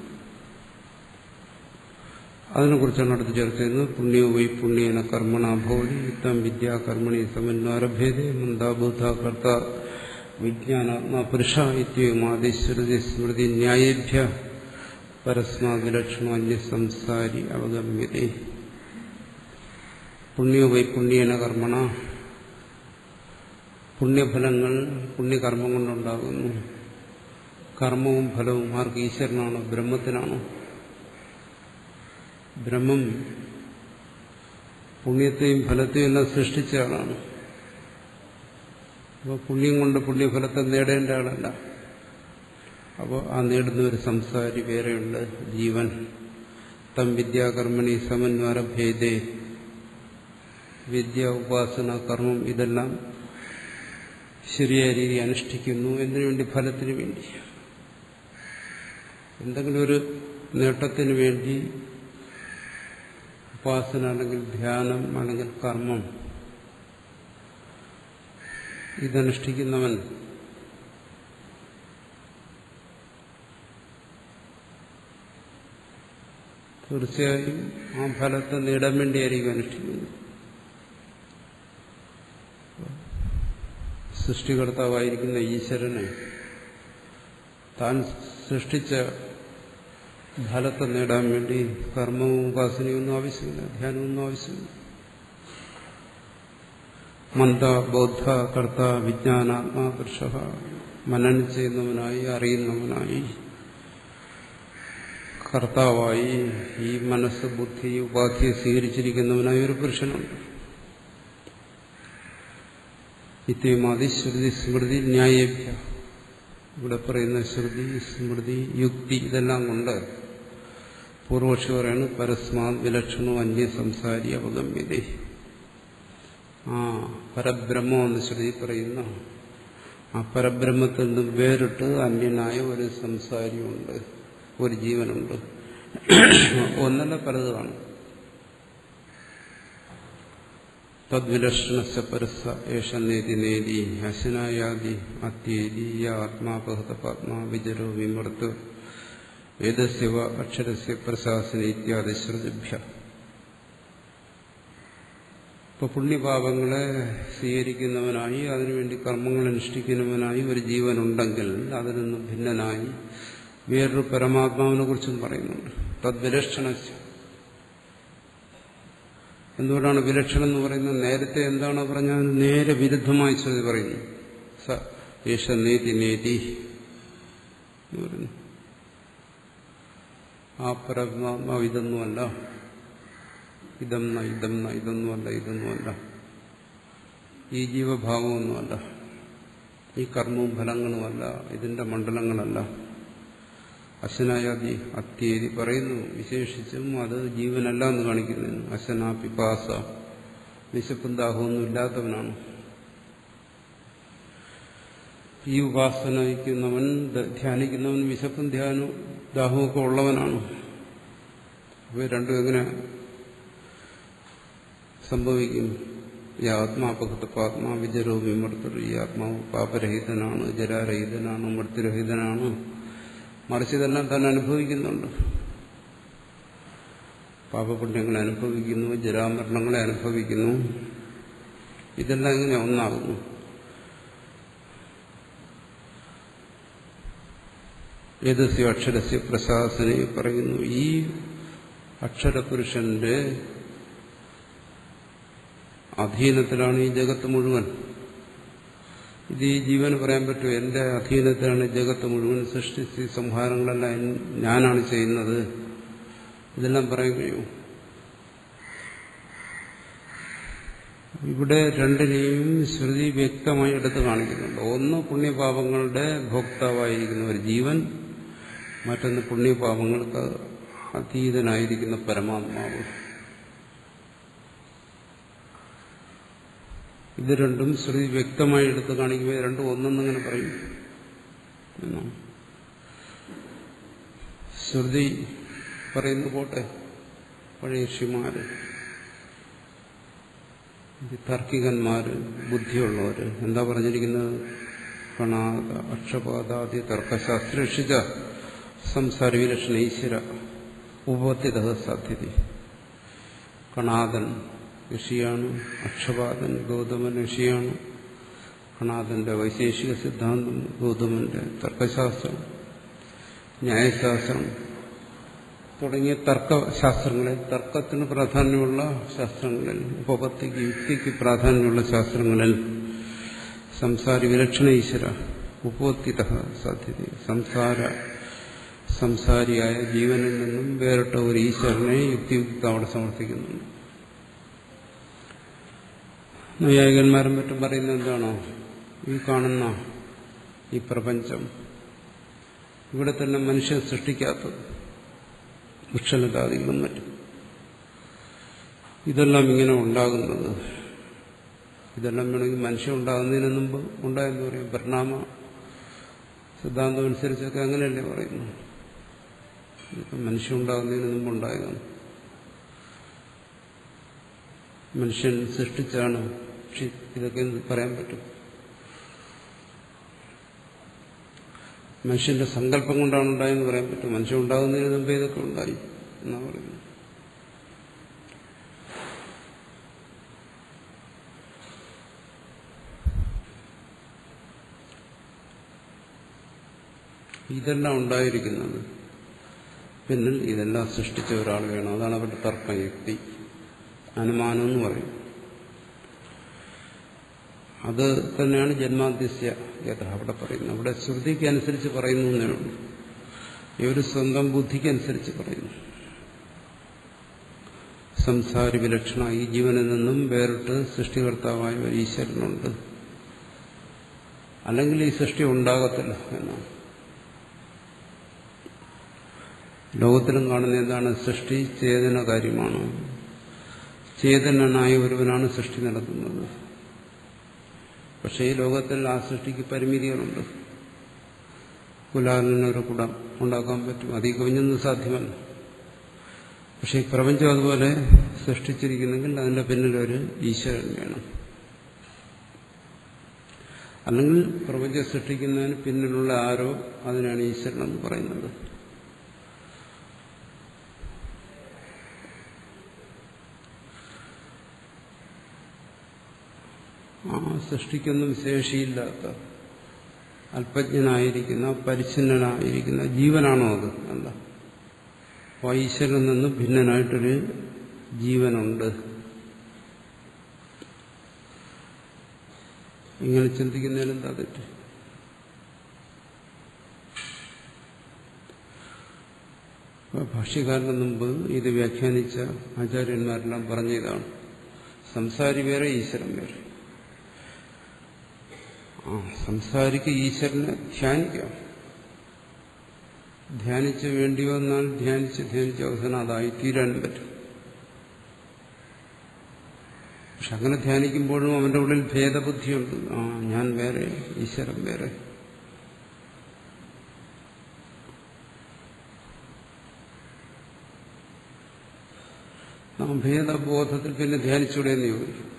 അതിനെക്കുറിച്ചാണ് അടുത്ത് ചർച്ച ചെയ്യുന്നത്. പുണ്യോ വൈ പുണ്യേന കർമ്മണ ഭവതി യുക്തം വിദ്യാകർമ്മണി സമന്വാരഭേദേ മന്ദാബുദ്ധ കർത്ത വിജ്ഞാനാത്മാ പുരുഷ ഇത്യുമാദിശ്രുതി സ്മൃതി ന്യായേഭ്യ പരസ്മാവിലക്ഷണോ അന്യസംസാരി അവഗമ്യതേ. പുണ്യോ വൈ പുണ്യേന കർമ്മണ, പുണ്യഫലങ്ങൾ പുണ്യകർമ്മം കൊണ്ടുണ്ടാകുന്നു. കർമ്മവും ഫലവും ആർക്ക്? ഈശ്വരനാണോ? ബ്രഹ്മത്തിനാണോ? ബ്രഹ്മം പുണ്യത്തെയും ഫലത്തെയും എല്ലാം സൃഷ്ടിച്ച ആളാണ്. അപ്പോൾ പുണ്യം കൊണ്ട് പുണ്യഫലത്തെ നേടേണ്ട ആളല്ല. അപ്പോൾ ആ നേടുന്ന ഒരു സംസാരി വേറെയുണ്ട്, ജീവൻ. തം വിദ്യാകർമ്മണി സമന്വരഭേദേ, വിദ്യ, ഉപാസന, കർമ്മം ഇതെല്ലാം ശരിയായ രീതി അനുഷ്ഠിക്കുന്നു. എന്തിനു വേണ്ടി? ഫലത്തിന് വേണ്ടി. എന്തെങ്കിലും ഒരു നേട്ടത്തിന് വേണ്ടി ഉപാസന അല്ലെങ്കിൽ ധ്യാനം അല്ലെങ്കിൽ കർമ്മം ഇതനുഷ്ഠിക്കുന്നവൻ തീർച്ചയായും ആ ഫലത്തെ നേടാൻ വേണ്ടിയായിരിക്കും അനുഷ്ഠിക്കുന്നത്. സൃഷ്ടികർത്താവായിരിക്കുന്ന ഈശ്വരനെ താൻ സൃഷ്ടിച്ച ഫലത്തെ നേടാൻ വേണ്ടി കർമ്മവും ഉപാസനയൊന്നും ആവശ്യമില്ല, ധ്യാനമൊന്നും ആവശ്യമില്ല. മന്ദ ബോധ കർത്ത വിജ്ഞാനാത്മാ പുരുഷ, മനനം ചെയ്യുന്നവനായി, അറിയുന്നവനായി, കർത്താവായി, ഈ മനസ്സ് ബുദ്ധി ഉപാധിയെ സ്വീകരിച്ചിരിക്കുന്നവനായി ഒരു പുരുഷനുണ്ട്. ഇത്യമാതി ശ്രുതി സ്മൃതി ന്യായേഭ്യ, ഇവിടെ പറയുന്ന ശ്രുതി സ്മൃതി യുക്തി ഇതെല്ലാം കൊണ്ട് പൂർവക്ഷി പറയാണ് പരസ്മാത് വിലക്ഷണോ അന്യ സംസാരി അവഗമ്യതേ. പരബ്രഹ്മം എന്ന് ശ്രുതി പറയുന്ന ആ പരബ്രഹ്മത്തിൽ നിന്ന് വേറിട്ട് അന്യനായ ഒരു സംസാരിയുണ്ട്, ഒരു ജീവനുണ്ട്. ഒന്നല്ല പലതാണ്. തദ്വിലക്ഷണ പരസ ഏഷ നേതി നേതി അശനായാദി അത്യേതി ആത്മാപഹത പാത്മാ വിജരോ വിമർത്ത് വേദസ്യവ അക്ഷരസ്യ പ്രശാസന ഇത്യാദി ശ്രുതിഭ്യ. ഇപ്പൊ പുണ്യപാപങ്ങളെ സ്വീകരിക്കുന്നവനായി, അതിനുവേണ്ടി കർമ്മങ്ങൾ അനുഷ്ഠിക്കുന്നവനായി ഒരു ജീവനുണ്ടെങ്കിൽ അതിൽ നിന്ന് ഭിന്നനായി വേറൊരു പരമാത്മാവിനെ കുറിച്ചും പറയുന്നുണ്ട്. തദ്വിലക്ഷണ. എന്തുകൊണ്ടാണ് വിലക്ഷണം എന്ന് പറയുന്നത്? നേരത്തെ എന്താണ് പറഞ്ഞാൽ നേരെ വിരുദ്ധമായി ശ്രുതി പറയുന്നു. സ ഏഷ നേതി നേതി എന്ന് പറയുന്നു. ആ പരമാത്മാവ് ഇതൊന്നുമല്ല, ഇതൊന്നുമല്ല, ഈ ജീവഭാവമൊന്നുമല്ല, ഈ കർമ്മവും ഫലങ്ങളുമല്ല, ഇതിന്റെ മണ്ഡലങ്ങളല്ല. അശനായാദി അത്യേതി പറയുന്നു. വിശേഷിച്ചും അത് ജീവനല്ല എന്ന് കാണിക്കുന്നു. അശന പിപാസ, വിശപ്പും ദാഹമൊന്നും ഇല്ലാത്തവനാണ്. ഈ ഉപാസനയ്ക്കുന്നവൻ, ധ്യാനിക്കുന്നവൻ വിശപ്പും ദാഹവും ഒക്കെ ഉള്ളവനാണ്. ഇവ രണ്ടും എങ്ങനെ സംഭവിക്കും? ഈ ആത്മാപകത്വ വിജരോ വിമർത്തർ, ഈ ആത്മാവ് പാപരഹിതനാണ്, ജരാരഹിതനാണ്, മൃത്യുരഹിതനാണ്. മറിച്ച് ഇതെല്ലാം തന്നെ അനുഭവിക്കുന്നുണ്ട്. പാപപുണ്യങ്ങളെ അനുഭവിക്കുന്നു, ജരാമരണങ്ങളെ അനുഭവിക്കുന്നു. ഇതെല്ലാം ഇങ്ങനെ ഒന്നാകുന്നു. ഏതസ്യ അക്ഷരസ്യ പ്രശാസനെ പറയുന്നു. ഈ അക്ഷരപുരുഷന്റെ അധീനത്തിലാണ് ഈ ജഗത്ത് മുഴുവൻ. ഇത് ഈ ജീവന് പറയാൻ പറ്റുമോ? എന്റെ അധീനത്തിലാണ് ജഗത്ത് മുഴുവൻ, സൃഷ്ടിച്ച് സംഹാരങ്ങളെല്ലാം ഞാനാണ് ചെയ്യുന്നത്, ഇതെല്ലാം പറയാൻ കഴിയും? ഇവിടെ രണ്ടിനെയും ശ്രുതി വ്യക്തമായി എടുത്ത് കാണിക്കുന്നുണ്ട്. ഒന്ന് പുണ്യപാപങ്ങളുടെ ഭോക്താവായിരിക്കുന്ന ഒരു ജീവൻ, മറ്റൊന്ന് പുണ്യപാപങ്ങൾക്ക് അതീതനായിരിക്കുന്ന പരമാത്മാവ്. ഇത് രണ്ടും ശ്രുതി വ്യക്തമായി എടുത്ത് കാണിക്കുമ്പോൾ രണ്ടും ഒന്നെന്നിങ്ങനെ പറയും. ശ്രുതി പറയുന്നു പോട്ടെ, പഴയ ഋഷിമാര്, താർക്കികന്മാര്, ബുദ്ധിയുള്ളവര് എന്താ പറഞ്ഞിരിക്കുന്നത്? കണാദ അക്ഷപാദാദി തർക്കശാസ്ത്രേഷിച്ച സംസാര വിലക്ഷണ ഈശ്വര ഉപപത്തിത സാധ്യത. കണാദൻ ഋഷിയാണ്, അക്ഷപാദൻ ഗൗതമൻ ഋഷിയാണ്. കണാദന്റെ വൈശേഷിക സിദ്ധാന്തം, ഗൗതമന്റെ തർക്കശാസ്ത്രം, ന്യായശാസ്ത്രം തുടങ്ങിയ തർക്കശാസ്ത്രങ്ങളിൽ, തർക്കത്തിന് പ്രാധാന്യമുള്ള ശാസ്ത്രങ്ങളിൽ, ഉപപത്തിക്ക് യുക്തിക്ക് പ്രാധാന്യമുള്ള ശാസ്ത്രങ്ങളിൽ സംസാര വിലക്ഷണ ഈശ്വര ഉപപത്തിത സാധ്യത. സംസാരിയായ ജീവനിൽ നിന്നും വേറിട്ട ഒരു ഈശ്വരനെ യുക്തിയുക്ത അവിടെ സമർത്ഥിക്കുന്നുണ്ട്. നൈയായികന്മാരും മറ്റും പറയുന്നത് എന്താണോ? ഈ കാണുന്ന ഈ പ്രപഞ്ചം, ഇവിടെ തന്നെ മനുഷ്യൻ സൃഷ്ടിക്കാത്തത്, വൃക്ഷലതാദികളും മറ്റും, ഇതെല്ലാം ഇങ്ങനെ ഉണ്ടാകുന്നത്, ഇതെല്ലാം വേണമെങ്കിൽ മനുഷ്യൻ ഉണ്ടാകുന്നതിന് മുമ്പ് ഉണ്ടായെന്ന് പറയും. പരിണാമ സിദ്ധാന്തം അനുസരിച്ചൊക്കെ അങ്ങനെയല്ലേ പറയുന്നു. മനുഷ്യൻ ഉണ്ടാകുന്നതിന് മുമ്പ് ഉണ്ടായതാണ്. മനുഷ്യൻ സൃഷ്ടിച്ചാണ്. പക്ഷെ ഇതൊക്കെ പറയാൻ പറ്റും? മനുഷ്യന്റെ സങ്കല്പം കൊണ്ടാണ് ഉണ്ടായെന്ന് പറയാൻ പറ്റും? മനുഷ്യൻ ഉണ്ടാകുന്നതിന് മുമ്പ് ഇതൊക്കെ ഉണ്ടായി എന്നാ പറയുന്നത്. ഇതെല്ലാം ഉണ്ടായിരിക്കുന്നത് പിന്നിൽ ഇതെല്ലാം സൃഷ്ടിച്ച ഒരാൾ വേണം. അതാണ് അവരുടെ തർക്കയുക്തി, അനുമാനം എന്ന് പറയും. അത് തന്നെയാണ് ജന്മാദ്യസ്യ യഥ അവിടെ പറയുന്നത്. അവിടെ ശ്രുതിക്ക് അനുസരിച്ച് പറയുന്നു എന്നേ ഉള്ളൂ. ഇവർ സ്വന്തം ബുദ്ധിക്ക് അനുസരിച്ച് പറയുന്നു. സംസാരി വിലക്ഷണ, ഈ ജീവനിൽ നിന്നും വേറിട്ട് സൃഷ്ടികർത്താവായ ഒരു ഈശ്വരനുണ്ട്, അല്ലെങ്കിൽ ഈ സൃഷ്ടി ഉണ്ടാകത്തില്ല എന്നാണ്. ലോകത്തിലും കാണുന്ന എന്താണ്? സൃഷ്ടി ചേതന കാര്യമാണ്. ചേതനനായ ഒരുവനാണ് സൃഷ്ടി നടത്തുന്നത്. പക്ഷേ ഈ ലോകത്തിൽ ആ സൃഷ്ടിക്ക് പരിമിതികളുണ്ട്. കുലാലിനൊരു കുടം ഉണ്ടാക്കാൻ പറ്റും, അതിൽ കവിഞ്ഞൊന്നും സാധ്യമല്ല. പക്ഷെ ഈ പ്രപഞ്ചം അതുപോലെ സൃഷ്ടിച്ചിരിക്കുന്നെങ്കിൽ അതിന്റെ പിന്നിലൊരു ഈശ്വരൻ വേണം. അല്ലെങ്കിൽ പ്രപഞ്ചം സൃഷ്ടിക്കുന്നതിന് പിന്നിലുള്ള ആരോ, അതിനാണ് ഈശ്വരൻ എന്ന് പറയുന്നത്. ആ സൃഷ്ടിക്കൊന്നും ശേഷിയില്ലാത്ത അല്പജ്ഞനായിരിക്കുന്ന പരിച്ഛിന്നനായിരിക്കുന്ന ജീവനാണോ അത്? അല്ല. അപ്പോൾ ഈശ്വരനിൽ നിന്ന് ഭിന്നനായിട്ടൊരു ജീവനുണ്ട്. ഇങ്ങനെ ചിന്തിക്കുന്നതിന് എന്താ തെറ്റ്? ഭാഷ്യകാരന് മുമ്പ് ഇത് വ്യാഖ്യാനിച്ച ആചാര്യന്മാരെല്ലാം പറഞ്ഞതാണ്, സംസാരി വേറെ ഈശ്വരൻ വേറെ. സംസാരിക്ക് ഈശ്വരനെ ധ്യാനിക്കാം. ധ്യാനിച്ച് വേണ്ടി വന്നാൽ ധ്യാനിച്ച് അവസാനം അതായി തീരാനും പറ്റും. പക്ഷെ അങ്ങനെ ധ്യാനിക്കുമ്പോഴും അവന്റെ ഉള്ളിൽ ഭേദബുദ്ധിയുണ്ട്. ഞാൻ വേറെ, ഈശ്വരൻ വേറെ. ഭേദബോധത്തിൽ പിന്നെ ധ്യാനിച്ചൂടെ എന്ന് ചോദിക്കും.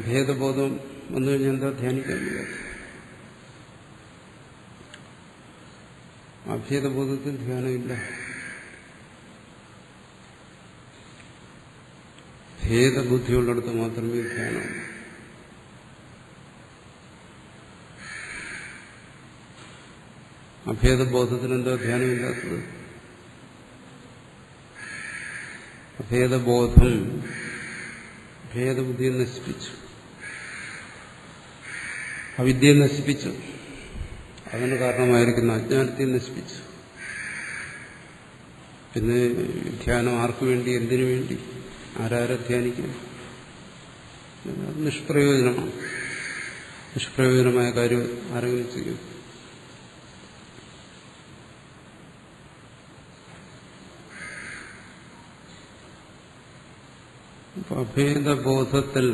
ഭേദബോധം വന്നു കഴിഞ്ഞാൽ എന്താ ധ്യാനിക്കാൻ കഴിയാത്ത? അഭേദബോധത്തിൽ ധ്യാനമില്ല. ഭേദബുദ്ധിയുള്ളിടത്ത് മാത്രമേ ധ്യാനമുള്ളൂ. അഭേദബോധത്തിൽ എന്താ ധ്യാനമില്ലാത്തത്? അഭേദബോധം ഭേദബുദ്ധിയെ നശിപ്പിച്ചു, അവിദ്യയെ നശിപ്പിച്ചു, അതിന് കാരണമായിരിക്കുന്ന അജ്ഞാനത്തെ നശിപ്പിച്ചു. പിന്നെ ധ്യാനം ആർക്കു വേണ്ടി, എന്തിനു വേണ്ടി, ആരാരെ ധ്യാനിക്കും? നിഷ്പ്രയോജനമാണ്. നിഷ്പ്രയോജനമായ കാര്യം ആരെങ്കിലും ചെയ്യും? അഭേദബോധത്തിൽ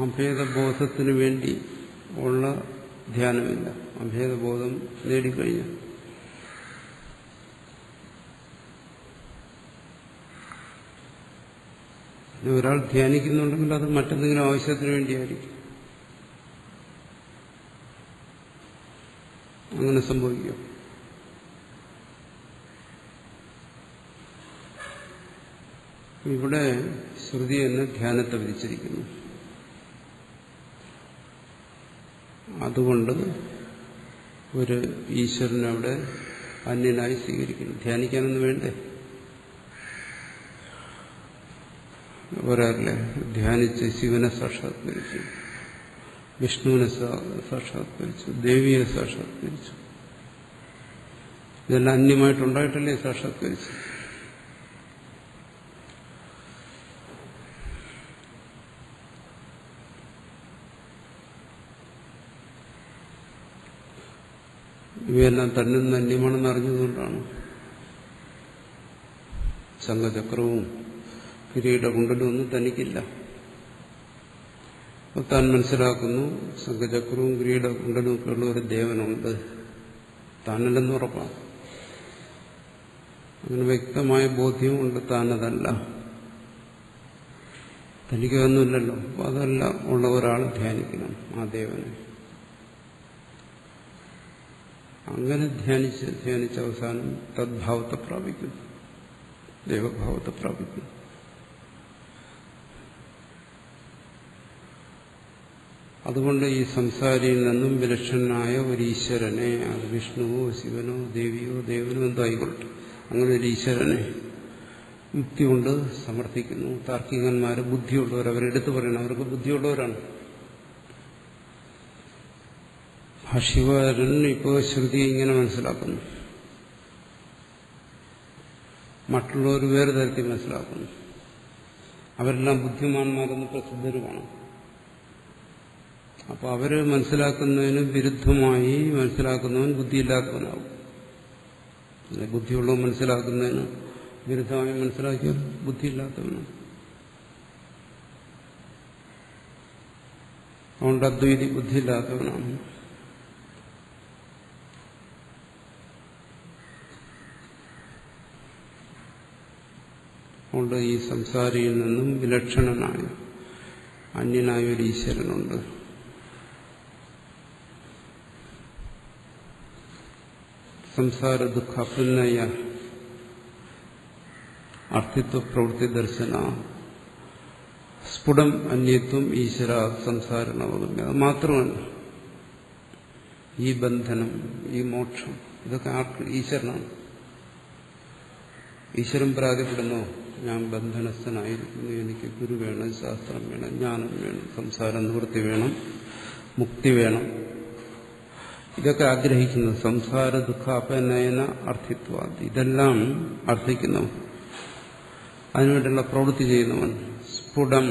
അഭേദബോധത്തിനു വേണ്ടി ഉള്ള ധ്യാനമില്ല. അഭേദബോധം നേടിക്കഴിഞ്ഞാൽ ഒരാൾ ധ്യാനിക്കുന്നുണ്ടെങ്കിൽ അത് മറ്റെന്തെങ്കിലും ആവശ്യത്തിന് വേണ്ടിയായിരിക്കും. അങ്ങനെ സംഭവിക്കും. ഇവിടെ ശ്രുതി എന്ന ധ്യാനത്തെ വിധിച്ചിരിക്കുന്നു. അതുകൊണ്ട് ഒരു ഈശ്വരനെ അവിടെ അന്യനായി സ്വീകരിക്കുന്നു. ധ്യാനിക്കാനൊന്നും വേണ്ടേ? ഒരാളെ ധ്യാനിച്ച് ശിവനെ സാക്ഷാത്കരിച്ചു, വിഷ്ണുവിനെ സാക്ഷാത്കരിച്ചു, ദേവിയെ സാക്ഷാത്കരിച്ചു. ഇതെല്ലാം അന്യമായിട്ടുണ്ടായിട്ടല്ലേ സാക്ഷാത്കരിച്ചു? ഇവയെല്ലാം തന്നിൽ നിന്ന് അന്യമാണെന്ന് അറിഞ്ഞതുകൊണ്ടാണ് ശംഖചക്രവും കിരീടകുണ്ടലും ഒന്നും തനിക്കില്ല. അപ്പോൾ താൻ മനസ്സിലാക്കുന്നു ശംഖചക്രവും കിരീടകുണ്ടലും ഒക്കെ ഉള്ള ഒരു ദേവനുണ്ട്, താനല്ലെന്ന് ഉറപ്പാണ്. അങ്ങനെ വ്യക്തമായ ബോധ്യമുണ്ട് താനതല്ല, തനിക്കൊന്നുമില്ലല്ലോ. അപ്പോൾ അതല്ല ഉള്ള ഒരാൾ ധ്യാനിക്കണം ആ ദേവനെ. അങ്ങനെ ധ്യാനിച്ച് അവസാനം തദ്ഭാവത്തെ പ്രാപിക്കുന്നു, ദേവഭാവത്തെ പ്രാപിക്കുന്നു. അതുകൊണ്ട് ഈ സംസാരിയിൽ നിന്നും വിലക്ഷണനായ ഒരു ഈശ്വരനെ, അത് വിഷ്ണുവോ ശിവനോ ദേവിയോ ദേവനോ എന്തോ ആയിക്കൊള്ളട്ടെ, അങ്ങനെ ഒരു ഈശ്വരനെ യുക്തി കൊണ്ട് സമർത്ഥിക്കുന്നു. താർക്കികന്മാർ ബുദ്ധിയുള്ളവർ, അവരെടുത്തു പറയണം, അവർക്ക് ബുദ്ധിയുള്ളവരാണ്. ഭാഷ്യകാരൻ ഇപ്പോൾ ശ്രുതി ഇങ്ങനെ മനസ്സിലാക്കുന്നു, മറ്റുള്ളവർ വേറെ തരത്തിൽ മനസ്സിലാക്കുന്നു. അവരെല്ലാം ബുദ്ധിമാന്മാരെന്ന് പ്രസിദ്ധരുമാണ്. അപ്പോൾ അവര് മനസ്സിലാക്കുന്നതിന് വിരുദ്ധമായി മനസ്സിലാക്കുന്നവൻ ബുദ്ധിയില്ലാത്തവനാകും. ബുദ്ധിയുള്ളവൻ മനസ്സിലാക്കുന്നതിന് വിരുദ്ധമായി മനസ്സിലാക്കിയാൽ ബുദ്ധിയില്ലാത്തവനാണ്. അതുകൊണ്ട് അദ്വൈതി ബുദ്ധിയില്ലാത്തവനാണ്. അതുകൊണ്ട് ഈ സംസാരിയിൽ നിന്നും വിലക്ഷണനായ അന്യനായ ഒരു ഈശ്വരനുണ്ട്. സംസാര ദുഃഖ അഭിനയ അർത്ഥിത്വ പ്രവൃത്തി ദർശന സ്ഫുടം അന്യത്വം ഈശ്വര സംസാരണവകും. അത് മാത്രമല്ല, ഈ ബന്ധനം, ഈ മോക്ഷം, ഇതൊക്കെ ആർക്ക്? ഈശ്വരനാണ്. ഈശ്വരൻ പരാതിപ്പെടുന്നു, ഞാൻ ബന്ധനസ്ഥനായിരിക്കുന്നു, എനിക്ക് ഗുരു വേണം, ശാസ്ത്രം വേണം, ജ്ഞാനം വേണം, സംസാര നിവൃത്തി വേണം, മുക്തി വേണം. ഇതൊക്കെ ആഗ്രഹിക്കുന്നു. സംസാര ദുഃഖാപനയന അർത്ഥിത്വ, ഇതെല്ലാം അർത്ഥിക്കുന്നവൻ, അതിനുവേണ്ടിയുള്ള പ്രവൃത്തി ചെയ്യുന്നവൻ. സ്ഫുടം,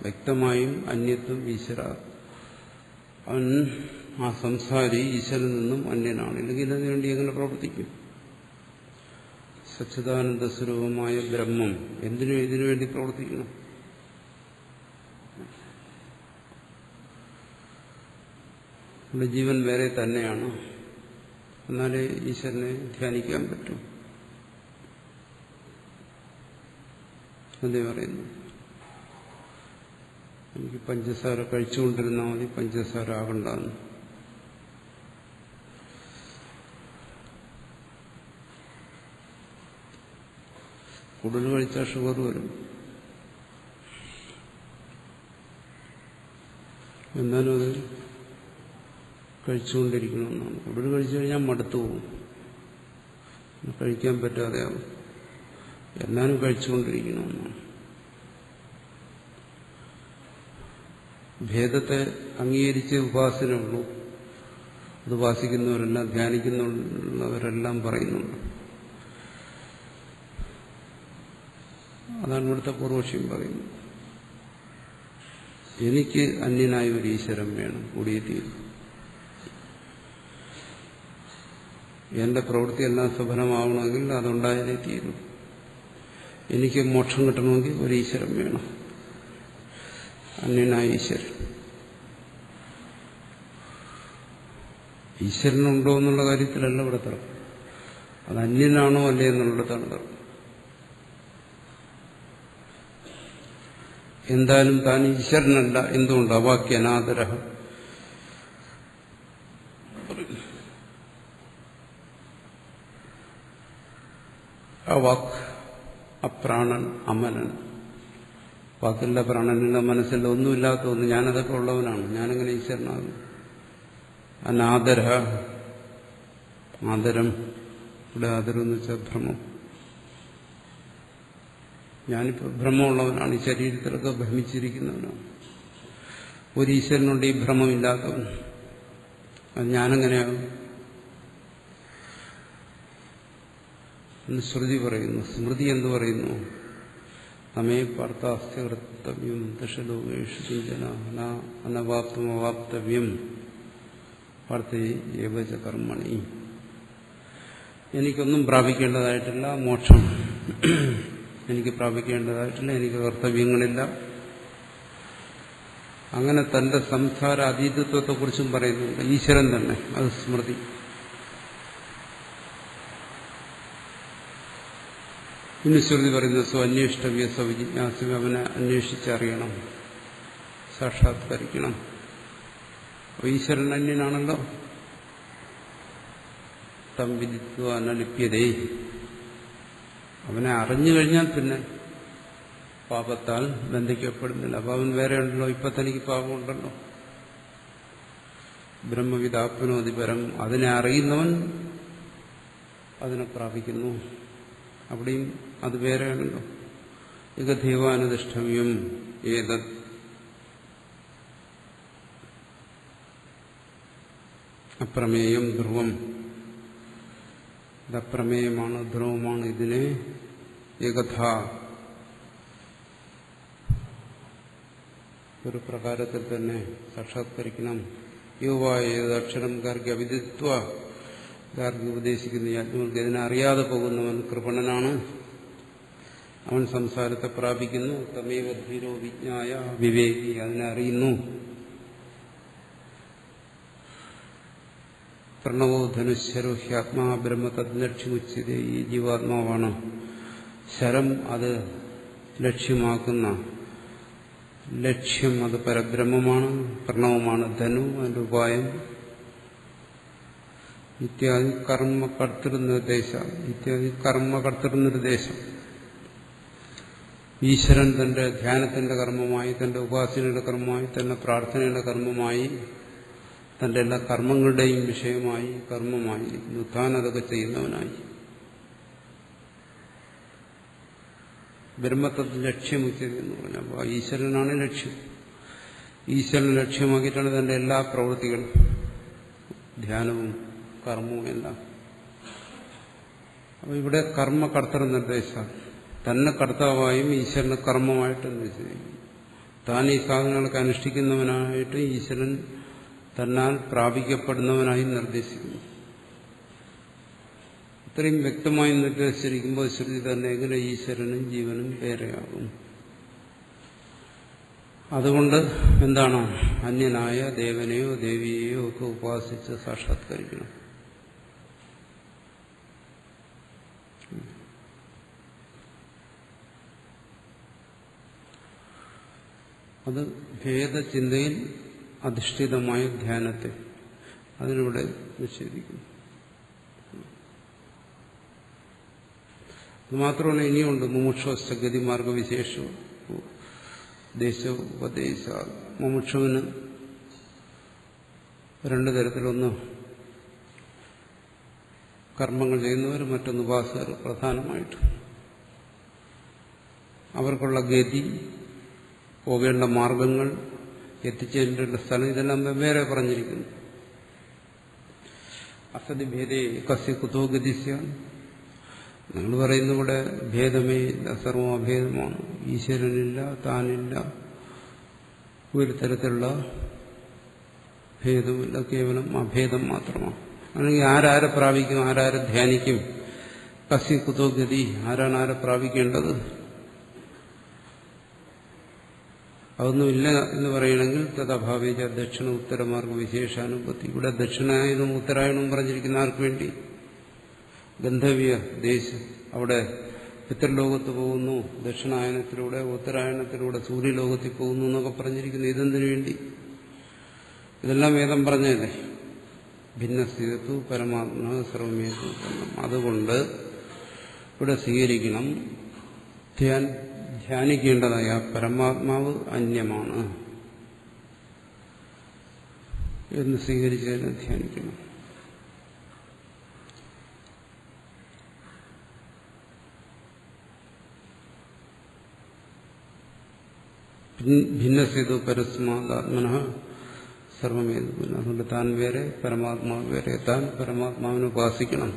വ്യക്തമായും അന്യത്വം ഈശ്വര, അവൻ ആ സംസാരി ഈശ്വരനിൽ നിന്നും അന്യനാണ്. ഇല്ലെങ്കിൽ അതിനുവേണ്ടി എങ്ങനെ പ്രവർത്തിക്കും? സച്ചിദാനന്ദ സ്വരൂപമായ ബ്രഹ്മം ഇതിനു വേണ്ടി പ്രവർത്തിക്കണം. നമ്മുടെ ജീവൻ വേറെ തന്നെയാണ്, എന്നാലേ ഈശ്വരനെ ധ്യാനിക്കാൻ പറ്റും. എന്തേ പറയുന്നു? എനിക്ക് പഞ്ചസാര കഴിച്ചുകൊണ്ടിരുന്നാൽ മതി, പഞ്ചസാര ആകണ്ടെന്ന്. കൂടുതൽ കഴിച്ചാൽ ഷുഗർ വരും. എന്നാലും അത് കഴിച്ചുകൊണ്ടിരിക്കണമെന്നാണ്. കൂടുതൽ കഴിച്ചു കഴിഞ്ഞാൽ മടുത്തു പോകും, കഴിക്കാൻ പറ്റാതെയാവും. എന്നാലും കഴിച്ചുകൊണ്ടിരിക്കണമെന്നാണ്. ഭേദത്തെ അംഗീകരിച്ച് ഉപാസനയുള്ളൂ. അത് ഉപാസിക്കുന്നവരെല്ലാം, ധ്യാനിക്കുന്നവരെല്ലാം പറയുന്നുണ്ട്. അതാണ് ഇവിടുത്തെ പൂർവക്ഷ്യം പറയുന്നത്. എനിക്ക് അന്യനായ ഒരു ഈശ്വരൻ വേണം, കൂടിയേ തീരും. എന്റെ പ്രവൃത്തിയെല്ലാം സഫലമാവണമെങ്കിൽ അതുണ്ടായാലേ തീരും. എനിക്ക് മോക്ഷം കിട്ടണമെങ്കിൽ ഒരു ഈശ്വരൻ വേണം, അന്യനായ ഈശ്വരൻ. ഈശ്വരനുണ്ടോ എന്നുള്ള കാര്യത്തിലല്ല ഇവിടെ തർക്കം. അത് അന്യനാണോ അല്ലേ എന്നുള്ളിടത്താണ് തർക്കം. എന്തായാലും താൻ ഈശ്വരനല്ല. എന്തുകൊണ്ട്? അവാക്യ അനാദരഹ. അവാക്, അപ്രാണൻ, അമനൻ. വാക്കില്ല, പ്രാണനില്ല, മനസ്സില്ല, ഒന്നുമില്ലാത്ത ഒന്ന്. ഞാനതൊക്കെ ഉള്ളവനാണ്. ഞാനെങ്ങനെ ഈശ്വരനാകും? അനാദര, ആദരം. ഇവിടെ ആദരം എന്ന് വെച്ചാൽ ഭ്രമം. ഞാനിപ്പോൾ ഭ്രമമുള്ളവനാണ്, ഈ ശരീരത്തിലൊക്കെ ഭ്രമിച്ചിരിക്കുന്നവനാണ്. ഒരു ഈശ്വരനുണ്ട് ഈ ഭ്രമമില്ലാത്തവൻ. അത് ഞാനെങ്ങനെയാകും എന്ന് ശ്രുതി പറയുന്നു. സ്മൃതി എന്തു പറയുന്നു? നമ്മെ പാർത്ഥാസ്ത്യകർത്തവ്യം ദശലോകേഷു കിഞ്ചന അനവാപ്തം അവാപ്തവ്യം പാർത്ഥേ ഏവച കർമ്മണി. എനിക്കൊന്നും പ്രാപിക്കേണ്ടതായിട്ടില്ല, മോക്ഷം എനിക്ക് പ്രാപിക്കേണ്ടതായിട്ടില്ല, എനിക്ക് കർത്തവ്യങ്ങളില്ല. അങ്ങനെ തന്റെ സംസാര അതീതത്വത്തെക്കുറിച്ചും പറയുന്നുണ്ട് ഈശ്വരൻ തന്നെ. അത് സ്മൃതി. ഇനി ശ്രുതി പറയുന്നത് സ്വന്വേഷ്ടവ്യ സവിജിജ്ഞാസം, അവനെ അന്വേഷിച്ചറിയണം, സാക്ഷാത്കരിക്കണം. ഈശ്വരൻ അന്യനാണല്ലോ. തം വിദിത്വ അനലിപ്യതേ. അവനെ അറിഞ്ഞു കഴിഞ്ഞാൽ പിന്നെ പാപത്താൽ ബന്ധിക്കപ്പെടുന്നില്ല. അപ്പൊ അവൻ വേറെ ഉണ്ടല്ലോ. ഇപ്പൊ തനിക്ക് പാപമുണ്ടല്ലോ. ബ്രഹ്മവിദാപ്നോതി പരം. അതിനെ അറിയുന്നവൻ അതിനെ പ്രാപിക്കുന്നു. അവിടെയും അത് വേറെയാണല്ലോ. ഏകദൈവാനുതിഷ്ഠവ്യം ഏതത് അപ്രമേയം ധ്രുവം. ഇത് അപ്രമേയമാണ്, ധ്രുവമാണ്. ഇതിനെ ഏകഥ ഒരു പ്രകാരത്തിൽ തന്നെ സാക്ഷാത്കരിക്കണം. യുവായ ഏത് അക്ഷരം ഗാർഗ്യ വിദിത്വ, ഗാർഗ്യ ഉപദേശിക്കുന്ന യാജ്ഞവൽക്യ ഇതിനെ അറിയാതെ പോകുന്നവൻ കൃപണനാണ്, അവൻ സംസാരത്തെ പ്രാപിക്കുന്നു. തമേവ ധീരോ വിജ്ഞായ വിവേകി, അതിനെ അറിയുന്നു. പ്രണവോ ധനുശരോ ഹ്യാത്മാ ബ്രഹ്മ തദ്ലക്ഷ്യമുച്യതേ. ഈ ജീവാത്മാവാണ്. ശരം അത് ലക്ഷ്യമാക്കുന്ന ലക്ഷ്യം, അത് പരബ്രഹ്മമാണ്. പ്രണവമാണ് ധനു, അതിന്റെ ഉപായം. ഇത്യാദി കർമ്മകർത്തൃനിർദ്ദേശം, ഇത്യാദി കർമ്മകർത്തൃനിർദ്ദേശം. ഈശ്വരൻ തന്റെ ധ്യാനത്തിന്റെ കർമ്മമായി, തന്റെ ഉപാസനയുടെ കർമ്മമായി, തന്റെ പ്രാർത്ഥനയുടെ കർമ്മമായി, തന്റെ എല്ലാ കർമ്മങ്ങളുടെയും വിഷയമായി, കർമ്മമായി താൻ അതൊക്കെ ചെയ്യുന്നവനായി. ബ്രഹ്മത്തെ ലക്ഷ്യമുച്ചത് എന്ന് പറഞ്ഞപ്പോൾ ഈശ്വരനാണ് ലക്ഷ്യം. ഈശ്വരൻ ലക്ഷ്യമാക്കിയിട്ടാണ് തന്റെ എല്ലാ പ്രവൃത്തികളും, ധ്യാനവും കർമ്മവും എല്ലാം. അപ്പൊ ഇവിടെ കർമ്മകർത്തൃ നിർദ്ദേശം, തന്നെ കർത്താവായും ഈശ്വരനെ കർമ്മമായിട്ട് നിശ്ചയിക്കും. താൻ ഈ സാധനങ്ങളൊക്കെ അനുഷ്ഠിക്കുന്നവനായിട്ട് ഈശ്വരൻ തന്നാൽ പ്രാപിക്കപ്പെടുന്നവനായി നിർദ്ദേശിക്കുന്നു. ഇത്രയും വ്യക്തമായി നിർദ്ദേശിച്ചിരിക്കുമ്പോൾ ശ്രുതി തന്നെ എങ്ങനെ ഈശ്വരനും ജീവനും വേറെയാകും? അതുകൊണ്ട് എന്താണ്, അന്യനായ ദേവനെയോ ദേവിയെയോ ഒക്കെ ഉപാസിച്ച് സാക്ഷാത്കരിക്കണം. അത് ഭേദചിന്തയിൽ അധിഷ്ഠിതമായ ധ്യാനത്തെ അതിനിവിടെ നിഷേധിക്കുന്നു. അതുമാത്രമല്ല, ഇനിയുണ്ട് മുമുക്ഷുവസ്ഥ ഗതിമാർഗവിശേഷവും ദേശോപദേശ. മുമുക്ഷുവിന് രണ്ടു തരത്തിലൊന്ന് കർമ്മങ്ങൾ ചെയ്യുന്നവർ, മറ്റൊന്ന് ഉപാസകർ. പ്രധാനമായിട്ട് അവർക്കുള്ള ഗതി, പോകേണ്ട മാർഗങ്ങൾ, എത്തിച്ചേരേണ്ട സ്ഥലം, ഇതെല്ലാം വെവ്വേറെ പറഞ്ഞിരിക്കുന്നു. അസതി ഭേദേ കസ്യ കുതോ ഗതിസ്യ. നിങ്ങൾ പറയുന്ന ഇവിടെ ഭേദമേ ഇല്ല, സർവം അഭേദമാണ്, ഈശ്വരനില്ല, താനില്ല, ഒരു തരത്തിലുള്ള ഭേദമില്ല, കേവലം അഭേദം മാത്രമാണ്. അല്ലെങ്കിൽ ആരാരെ പ്രാപിക്കും, ആരാരെ ധ്യാനിക്കും? കസ്യ കുതോ ഗതി, ആരാണ് ആരെ പ്രാപിക്കേണ്ടത്? അതൊന്നുമില്ല എന്ന് പറയണമെങ്കിൽ തദഭാവേജ ദക്ഷിണ ഉത്തരമാർഗ വിശേഷാനുപത്തി. ഇവിടെ ദക്ഷിണായനും ഉത്തരായണവും പറഞ്ഞിരിക്കുന്ന ആർക്ക് വേണ്ടി? ഗന്ധവ്യ ദേശം, അവിടെ പിതൃലോകത്ത് പോകുന്നു, ദക്ഷിണായനത്തിലൂടെ ഉത്തരായണത്തിലൂടെ സൂര്യലോകത്തിൽ പോകുന്നു എന്നൊക്കെ പറഞ്ഞിരിക്കുന്നു. ഇതെന്തിനു വേണ്ടി? ഇതെല്ലാം വേദം പറഞ്ഞതല്ലേ. ഭിന്നസ്ഥിതത്തു പരമാത്മ സർവമേതു. അതുകൊണ്ട് ഇവിടെ സ്വീകരിക്കണം, ധ്യാനിക്കേണ്ടതായ പരമാത്മാവ് അന്യമാണ് എന്ന് സ്വീകരിച്ചതിനെ ധ്യാനിക്കണം. ഭിന്നസേതു പരസ്മാത്മന സർവമേതു. അതുകൊണ്ട് താൻ വേറെ, പരമാത്മാവ് വേറെ. താൻ പരമാത്മാവിനെ ഉപാസിക്കണം.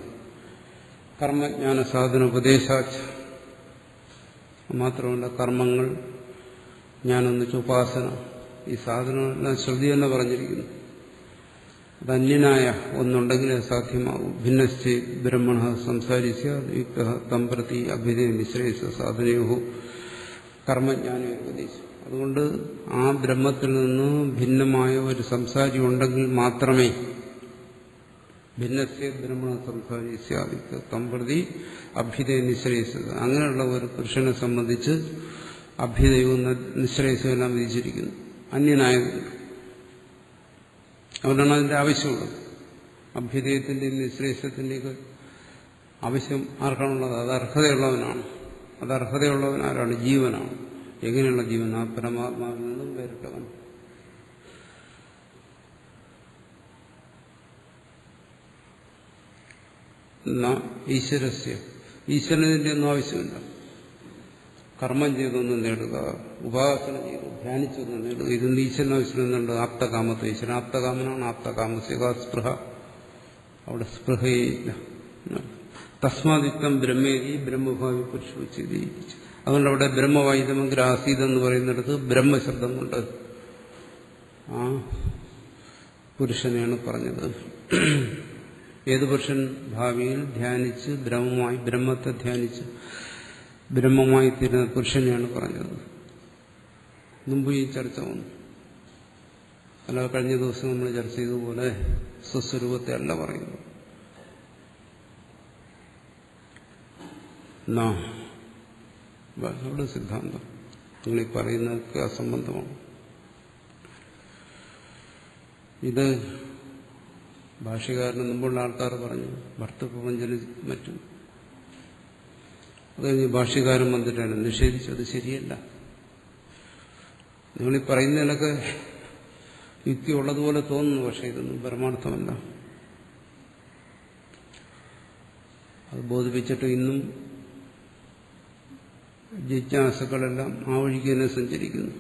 കർമ്മജ്ഞാന സാധന ഉപദേശാച്ച. മാത്രമല്ല, കർമ്മങ്ങൾ, ജ്ഞാനൊന്നിച്ച് ഉപാസന, ഈ സാധനമെല്ലാം ശ്രുതി തന്നെ പറഞ്ഞിരിക്കുന്നു. അത് അന്യനായ ഒന്നുണ്ടെങ്കിൽ സാധ്യമാകും. ഭിന്നശ്ചേ ബ്രഹ്മണ സംസാരിച്ച യുക്ത തമ്പ്രതി അഭ്യുദയ നിശ്രേഷ സാധനയോ കർമ്മജ്ഞാന ഉപദേശം. അതുകൊണ്ട് ആ ബ്രഹ്മത്തിൽ നിന്ന് ഭിന്നമായ ഒരു സംസാരി ഉണ്ടെങ്കിൽ മാത്രമേ ഭിന്നസ്യ ബ്രഹ്മണ സംസാരിച്ച തമ്പ്രതി അഭ്യുദയ നിശ്രയിച്ചത്. അങ്ങനെയുള്ള ഒരു പുരുഷനെ സംബന്ധിച്ച് അഭ്യുദയവും നിശ്രയിച്ചതും എല്ലാം വിധിച്ചിരിക്കുന്നു. അന്യനായതുകൊണ്ട് അവനാണ് അതിന്റെ ആവശ്യമുള്ളത്. അഭ്യുദയത്തിന്റെയും നിശ്രേഷത്തിന്റെയൊക്കെ ആവശ്യം ആർക്കാണുള്ളത്? അത് അർഹതയുള്ളവനാണ്. അത് അർഹതയുള്ളവൻ ആരാണ്? ജീവനാണ്. എങ്ങനെയുള്ള ജീവൻ? ആ പരമാത്മാവിൽ നിന്നും വേറിട്ടവൻ. ഈശ്വരസ്യ ഈശ്വരനിന്റെ ഒന്നും ആവശ്യമില്ല. കർമ്മം ചെയ്തൊന്നും നേടുക, ഉപാസന ചെയ്തു ധ്യാനിച്ചൊന്നും നേടുക, ഇതൊന്നും ഈശ്വരന് ആവശ്യമെന്നുണ്ട്. ആപ്തകാമത്തെ ഈശ്വരൻ ആപ്തകാമനാണ്. ആപ്തകാമസ്യകാസ്പൃഹ, അവിടെ സ്പൃഹയില്ല. തസ്മാദിത്തം ബ്രഹ്മേരി ബ്രഹ്മഭാവി പുരുഷോച്ചതി. അതുകൊണ്ട് അവിടെ ബ്രഹ്മവായുധമെങ്കിൽ ആസീതെന്ന് പറയുന്നിടത്ത് ബ്രഹ്മശബ്ദം കൊണ്ട് ആ പുരുഷനെയാണ് പറഞ്ഞത്. ഏത് പുരുഷൻ? ഭാവിയിൽ ധ്യാനിച്ച് ബ്രഹ്മത്തെ ധ്യാനിച്ച് ബ്രഹ്മമായി തീരുന്ന പുരുഷനെയാണ് പറഞ്ഞത്. മുമ്പ് ഈ ചർച്ച വന്നു. അല്ല, കഴിഞ്ഞ ദിവസം നമ്മൾ ചർച്ച ചെയ്തതുപോലെ സ്വസ്വരൂപത്തെ അല്ല പറയുന്നു. അവിടെ സിദ്ധാന്തം നിങ്ങളീ പറയുന്നതൊക്കെ അസംബന്ധമാണ്. ഇത് ഭാഷ്യകാരന് മുമ്പുള്ള ആൾക്കാർ പറഞ്ഞു, ഭർത്തൃപ്രപഞ്ചനും മറ്റും. അത് കഴിഞ്ഞ് ഭാഷ്യകാരൻ വന്നിട്ടാണ് നിഷേധിച്ചു. അത് ശരിയല്ല. നിങ്ങളീ പറയുന്നതിനൊക്കെ യുക്തി ഉള്ളതുപോലെ തോന്നുന്നു, പക്ഷെ ഇതൊന്നും പരമാർത്ഥമല്ല. അത് ബോധിപ്പിച്ചിട്ട് ഇന്നും ജിജ്ഞാസുക്കളെല്ലാം ആ വഴിക്ക് തന്നെ സഞ്ചരിക്കുന്നു.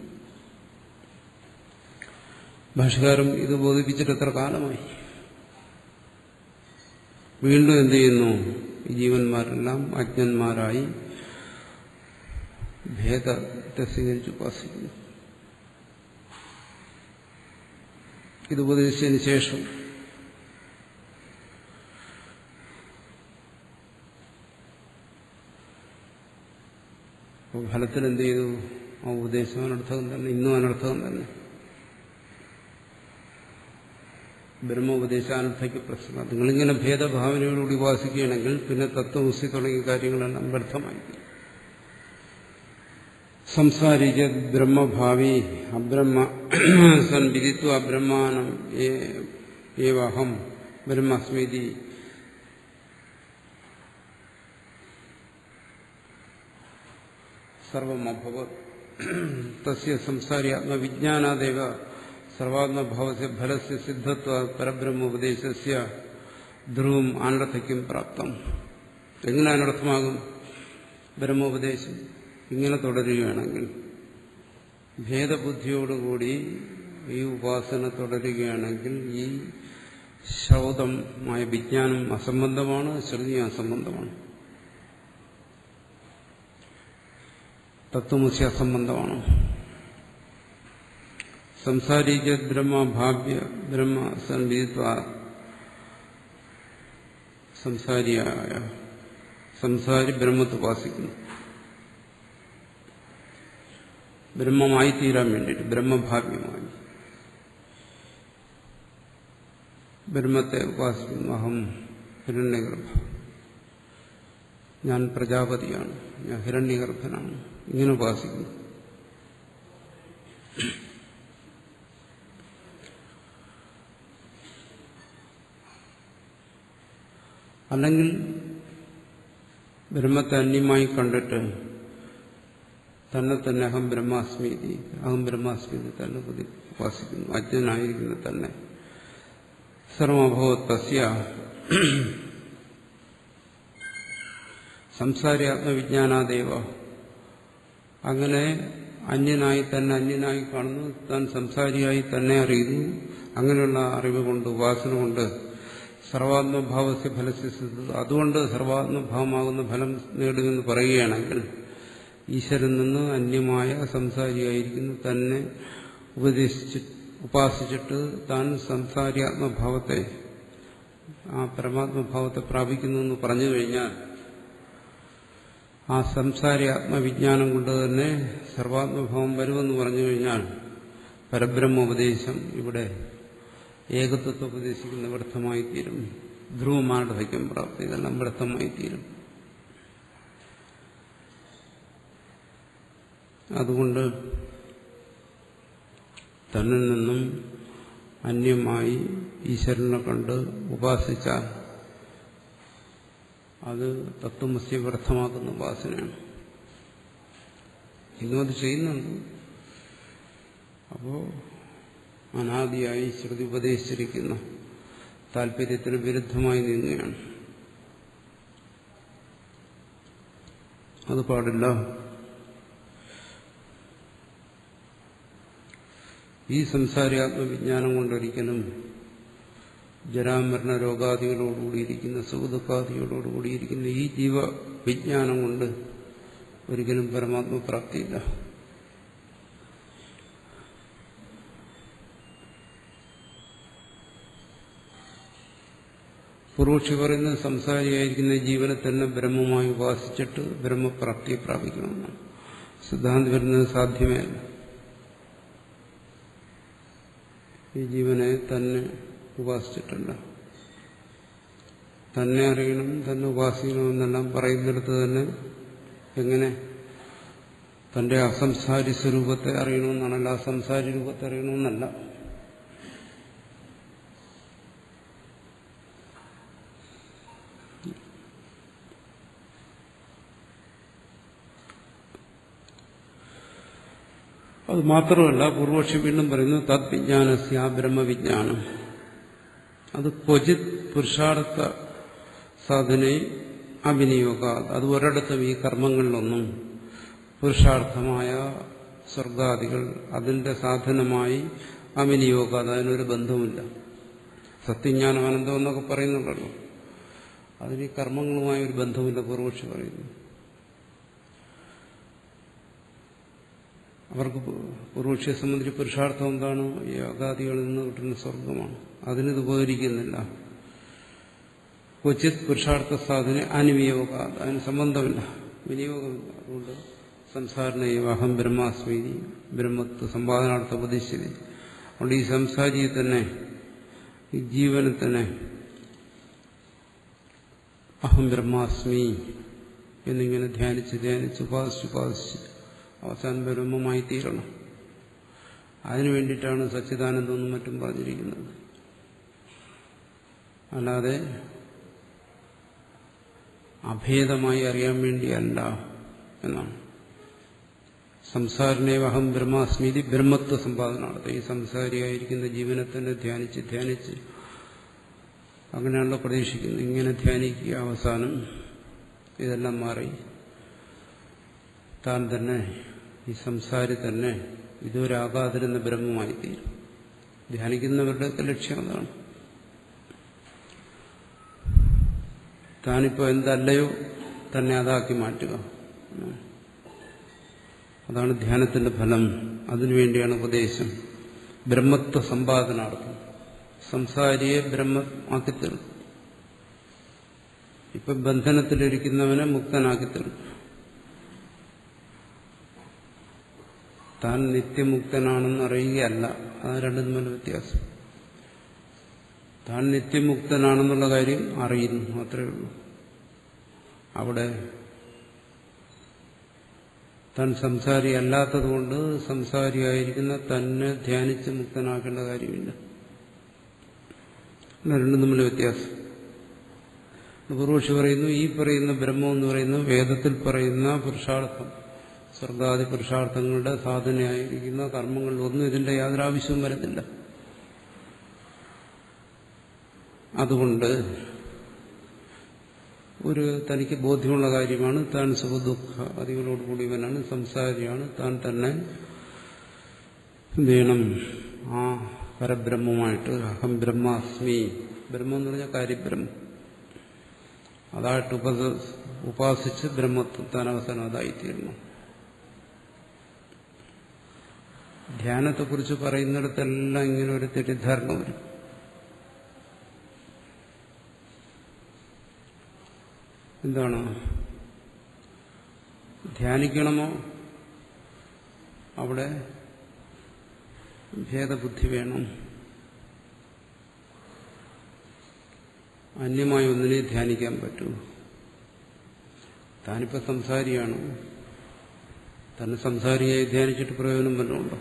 ഭാഷകാരൻ ഇത് ബോധിപ്പിച്ചിട്ട് എത്ര കാലമായി. വീണ്ടും എന്ത് ചെയ്യുന്നു? ഈ ജീവന്മാരെല്ലാം അജ്ഞന്മാരായി ഭേദത്തെ സ്വീകരിച്ച് ഉപാസിക്കുന്നു. ഇത് ഉപദേശിച്ചതിന് ശേഷം ഫലത്തിൽ എന്ത് ചെയ്തു? ആ ഉപദേശം അനർത്ഥകം തന്നെ, ഇന്നും അനർത്ഥകം തന്നെ. ബ്രഹ്മോപദേശാനർത്ഥയ്ക്ക് പ്രശ്നം. നിങ്ങളിങ്ങനെ ഭേദഭാവനയോടുകൂടി ഉപാസിക്കുകയാണെങ്കിൽ പിന്നെ തത്വമസി തുടങ്ങിയ കാര്യങ്ങളെല്ലാം വ്യർത്ഥമായി. സംസാരിച്ച ബ്രഹ്മഭാവി അബ്രഹ്മ സൻവിദിത്വ ബ്രഹ്മാനം ഏവഹം ബ്രഹ്മസ്മിതി സർവമഭവത് തസ്യ സംസാരി ആത്മവിജ്ഞാനാദേവ സർവാത്മഭാവസ്യ ഫലസ്യ സിദ്ധത്വ പരബ്രഹ്മോപദേശസ്യ ധ്രുവം അനർത്ഥയ്ക്കും പ്രാപ്തം. എങ്ങനെ അനർത്ഥമാകും? ബ്രഹ്മോപദേശം ഇങ്ങനെ തുടരുകയാണെങ്കിൽ, ഭേദബുദ്ധിയോടുകൂടി ഈ ഉപാസന തുടരുകയാണെങ്കിൽ ഈ ശ്രൗതമായ വിജ്ഞാനം അസംബന്ധമാണ്, ശ്രുതി അസംബന്ധമാണ്, തത്വമസി അസംബന്ധമാണ്. സംസാരിച്ച ബ്രഹ്മഭാവ്യ ബ്രഹ്മ സൻവിദിത്വ സംസാരി ബ്രഹ്മത്തെ ഉപാസിക്കുന്നു. ബ്രഹ്മമായി തീരാൻ വേണ്ടിയിട്ട്, ബ്രഹ്മഭാവ്യമായി ബ്രഹ്മത്തെ ഉപാസിക്കുന്നു. അഹം ഹിരണ്യഗർഭ, ഞാൻ പ്രജാപതിയാണ്, ഞാൻ ഹിരണ്യഗർഭനാണ്, ഇങ്ങനെ ഉപാസിക്കുന്നു. അല്ലെങ്കിൽ ബ്രഹ്മത്തെ അന്യമായി കണ്ടിട്ട് തന്നെ തന്നെ അഹം ബ്രഹ്മാസ്മീതി തന്നെ ഉപാസിക്കുന്നു. അജ്ഞനായിരിക്കുന്ന തന്നെ സർവമഭവത് തസ്യ സംസാരി ആത്മവിജ്ഞാനാദേവ, അങ്ങനെ അന്യനായി തന്നെ അന്യനായി കാണുന്നു, താൻ സംസാരിയായി തന്നെ അറിയുന്നു. അങ്ങനെയുള്ള അറിവ് കൊണ്ട്, ഉപാസന കൊണ്ട് സർവാത്മഭാവസ്യ ഫലസ്യ സിദ്ധ, അതുകൊണ്ട് സർവാത്മഭാവമാകുന്ന ഫലം നേടുമെന്ന് പറയുകയാണെങ്കിൽ ഈശ്വരൻ നിന്ന് അന്യമായ സംസാരിയായിരിക്കുന്നു തന്നെ ഉപാസിച്ചിട്ട് താൻ സംസാരിയാത്മഭാവത്തെ, ആ പരമാത്മഭാവത്തെ പ്രാപിക്കുന്നു എന്ന് പറഞ്ഞു കഴിഞ്ഞാൽ ആ സംസാരി ആത്മവിജ്ഞാനം കൊണ്ട് തന്നെ സർവാത്മഭാവം വരുമെന്ന് പറഞ്ഞു കഴിഞ്ഞാൽ പരബ്രഹ്മോപദേശം, ഇവിടെ ഏകത്വത്തെ ഉപദേശിക്കുന്ന വ്യർത്ഥമായി തീരും. ധ്രുവമാനധൈക്യം പ്രാപ്തി, ഇതെല്ലാം വ്യർത്ഥമായി തീരും. അതുകൊണ്ട് തന്നിൽ നിന്നും അന്യമായി ഈശ്വരനെ കണ്ട് ഉപാസിച്ചാൽ അത് തത്വമസി വ്യർത്ഥമാക്കുന്ന ഉപാസനയാണ്. ഇന്നും അത് ചെയ്യുന്നുണ്ട്. അപ്പോൾ അനാദിയായി ശ്രുതി ഉപദേശിച്ചിരിക്കുന്ന താല്പര്യത്തിന് വിരുദ്ധമായി നീങ്ങുകയാണ്. അത് പാടില്ല. ഈ സംസാരി ആത്മവിജ്ഞാനം കൊണ്ടൊരിക്കലും ജരാമരണ രോഗാദികളോടുകൂടിയിരിക്കുന്ന സുഖദുഃഖാദികളോടുകൂടിയിരിക്കുന്ന ഈ ജീവവിജ്ഞാനം കൊണ്ട് ഒരിക്കലും പരമാത്മപ്രാപ്തിയില്ല. പൂർവക്ഷി പറയുന്നത് സംസാരിയായിരിക്കുന്ന ജീവനെ തന്നെ ബ്രഹ്മമായി ഉപാസിച്ചിട്ട് ബ്രഹ്മപ്രാപ്തിയെ പ്രാപിക്കണമെന്നാണ്. സിദ്ധാന്തം വരുന്നത് സാധ്യമേ അല്ല. ഈ ജീവനെ തന്നെ ഉപാസിച്ചിട്ടല്ല. തന്നെ അറിയണം, തന്നെ ഉപാസിക്കണമെന്നെല്ലാം പറയുന്നിടത്ത് തന്നെ എങ്ങനെ തന്റെ അസംസാരി സ്വരൂപത്തെ അറിയണമെന്നാണല്ല, അസംസാരി രൂപത്തെ അറിയണമെന്നല്ല. അത് മാത്രമല്ല, പൂർവക്ഷി വീണ്ടും പറയുന്നു തദ്വിജ്ഞാനസ്യ ബ്രഹ്മവിജ്ഞാനം അത് ക്വചിത് പുരുഷാർത്ഥ സാധനെ അവിനിയോഗ. അത് ഒരിടത്തും ഈ കർമ്മങ്ങളിലൊന്നും പുരുഷാർത്ഥമായ സ്വർഗാദികൾ അതിന്റെ സാധനമായി അവിനിയോഗ, അതിനൊരു ബന്ധവുമില്ല. സത്യജ്ഞാനം അനന്തം എന്നൊക്കെ പറയുന്നുണ്ടല്ലോ, അതിന് ഈ കർമ്മങ്ങളുമായി ഒരു ബന്ധവുമില്ല പൂർവക്ഷി പറയുന്നു. അവർക്ക് പൂർവക്ഷിയെ സംബന്ധിച്ച് പുരുഷാർത്ഥം എന്താണ്? യാഗാദികളിൽ നിന്ന് കിട്ടുന്ന സ്വർഗമാണ്. അതിനിത് ഉപകരിക്കുന്നില്ല. ക്വചിത് പുരുഷാർത്ഥ സാധന അനുവിയോഗ, അതിന് സംബന്ധമില്ല, വിനിയോഗമില്ല. അതുകൊണ്ട് സംസാരണ അഹം ബ്രഹ്മാസ്മി ബ്രഹ്മത്വ സമ്പാദനാർത്ഥ ഉപദേശിച്ചത്. അതുകൊണ്ട് ഈ സംസാരിയെ തന്നെ, ഈ ജീവനെ തന്നെ അഹം ബ്രഹ്മാസ്മി എന്നിങ്ങനെ ധ്യാനിച്ച് ഉപാസിച്ച് അവസാനം ബ്രഹ്മമായി തീരണം. അതിനു വേണ്ടിയിട്ടാണ് സച്ചിദാനന്ദമെന്നും മറ്റും പറഞ്ഞിരിക്കുന്നത്. അല്ലാതെ അഭേദമായി അറിയാൻ വേണ്ടിയല്ല എന്നാണ്. സംസാരിണേവഹം ബ്രഹ്മാസ്മീതി ബ്രഹ്മത്വ സമ്പാദനാർത്ഥം. ഈ സംസാരിയായിരിക്കുന്ന ജീവനെ തന്നെ ധ്യാനിച്ച് അങ്ങനെയാണല്ലോ പ്രതീക്ഷിക്കുന്നത്. ഇങ്ങനെ ധ്യാനിക്കുക, അവസാനം ഇതെല്ലാം മാറി താൻ തന്നെ, ഈ സംസാരി തന്നെ ഇതുവരാകാതിരുന്ന ബ്രഹ്മമായി തീരും. ധ്യാനിക്കുന്നവരുടെയൊക്കെ ലക്ഷ്യം അതാണ്. താനിപ്പോൾ എന്തല്ലയോ തന്നെ അതാക്കി മാറ്റുക. അതാണ് ധ്യാനത്തിന്റെ ഫലം. അതിനുവേണ്ടിയാണ് ഉപദേശം. ബ്രഹ്മത്വ സമ്പാദനാർത്ഥം സംസാരിയെ ബ്രഹ്മമാക്കിത്തീർക്കും. ഇപ്പൊ ബന്ധനത്തിലിരിക്കുന്നവനെ മുക്തനാക്കിത്തീർക്കും. താൻ നിത്യമുക്തനാണെന്ന് അറിയുകയല്ല, അത് രണ്ടും തമ്മിൽ വ്യത്യാസം. താൻ നിത്യമുക്തനാണെന്നുള്ള കാര്യം അറിയുന്നു, അത്രയേ ഉള്ളൂ. അവിടെ താൻ സംസാരി അല്ലാത്തതുകൊണ്ട് സംസാരിയായിരിക്കുന്ന തന്നെ ധ്യാനിച്ച് മുക്തനാക്കേണ്ട കാര്യമില്ല. രണ്ടും തമ്മിൽ വ്യത്യാസം. പൂർവക്ഷി പറയുന്നു, ഈ പറയുന്ന ബ്രഹ്മം എന്ന് പറയുന്നത് വേദത്തിൽ പറയുന്ന പുരുഷാർത്ഥം, സ്വർഗാദി പുരുഷാർത്ഥങ്ങളുടെ സാധനയായിരിക്കുന്ന കർമ്മങ്ങളിലൊന്നും ഇതിന്റെ യാതൊരു ആവശ്യവും വരുന്നില്ല. അതുകൊണ്ട് തനിക്ക് ബോധ്യമുള്ള കാര്യമാണ്, താൻ സുഖദുഃഖ അതികളോടുകൂടിയവനാണ്, സംസാരിയാണ്, താൻ തന്നെ എന്ത് ചെയ്യണം? ആ പരബ്രഹ്മമായിട്ട് അഹം ബ്രഹ്മാസ്മി, ബ്രഹ്മം എന്ന് പറഞ്ഞാൽ കാര്യബ്രഹ്മം, അതായിട്ട് ഉപാസിച്ച് ബ്രഹ്മത്വം താൻ അവസാനം അതായിത്തീരുന്നു. ധ്യാനത്തെക്കുറിച്ച് പറയുന്നിടത്തെല്ലാം ഇങ്ങനെ ഒരു തെറ്റിദ്ധാരണ വരും. എന്താണ്? ധ്യാനിക്കണമോ അവിടെ ഭേദബുദ്ധി വേണം. അന്യമായി ഒന്നിനെ ധ്യാനിക്കാൻ പറ്റൂ. താനിപ്പോൾ സംസാരിയാണ്, തന്നെ സംസാരിയായി ധ്യാനിച്ചിട്ട് പ്രയോജനം വല്ലതുണ്ടോ?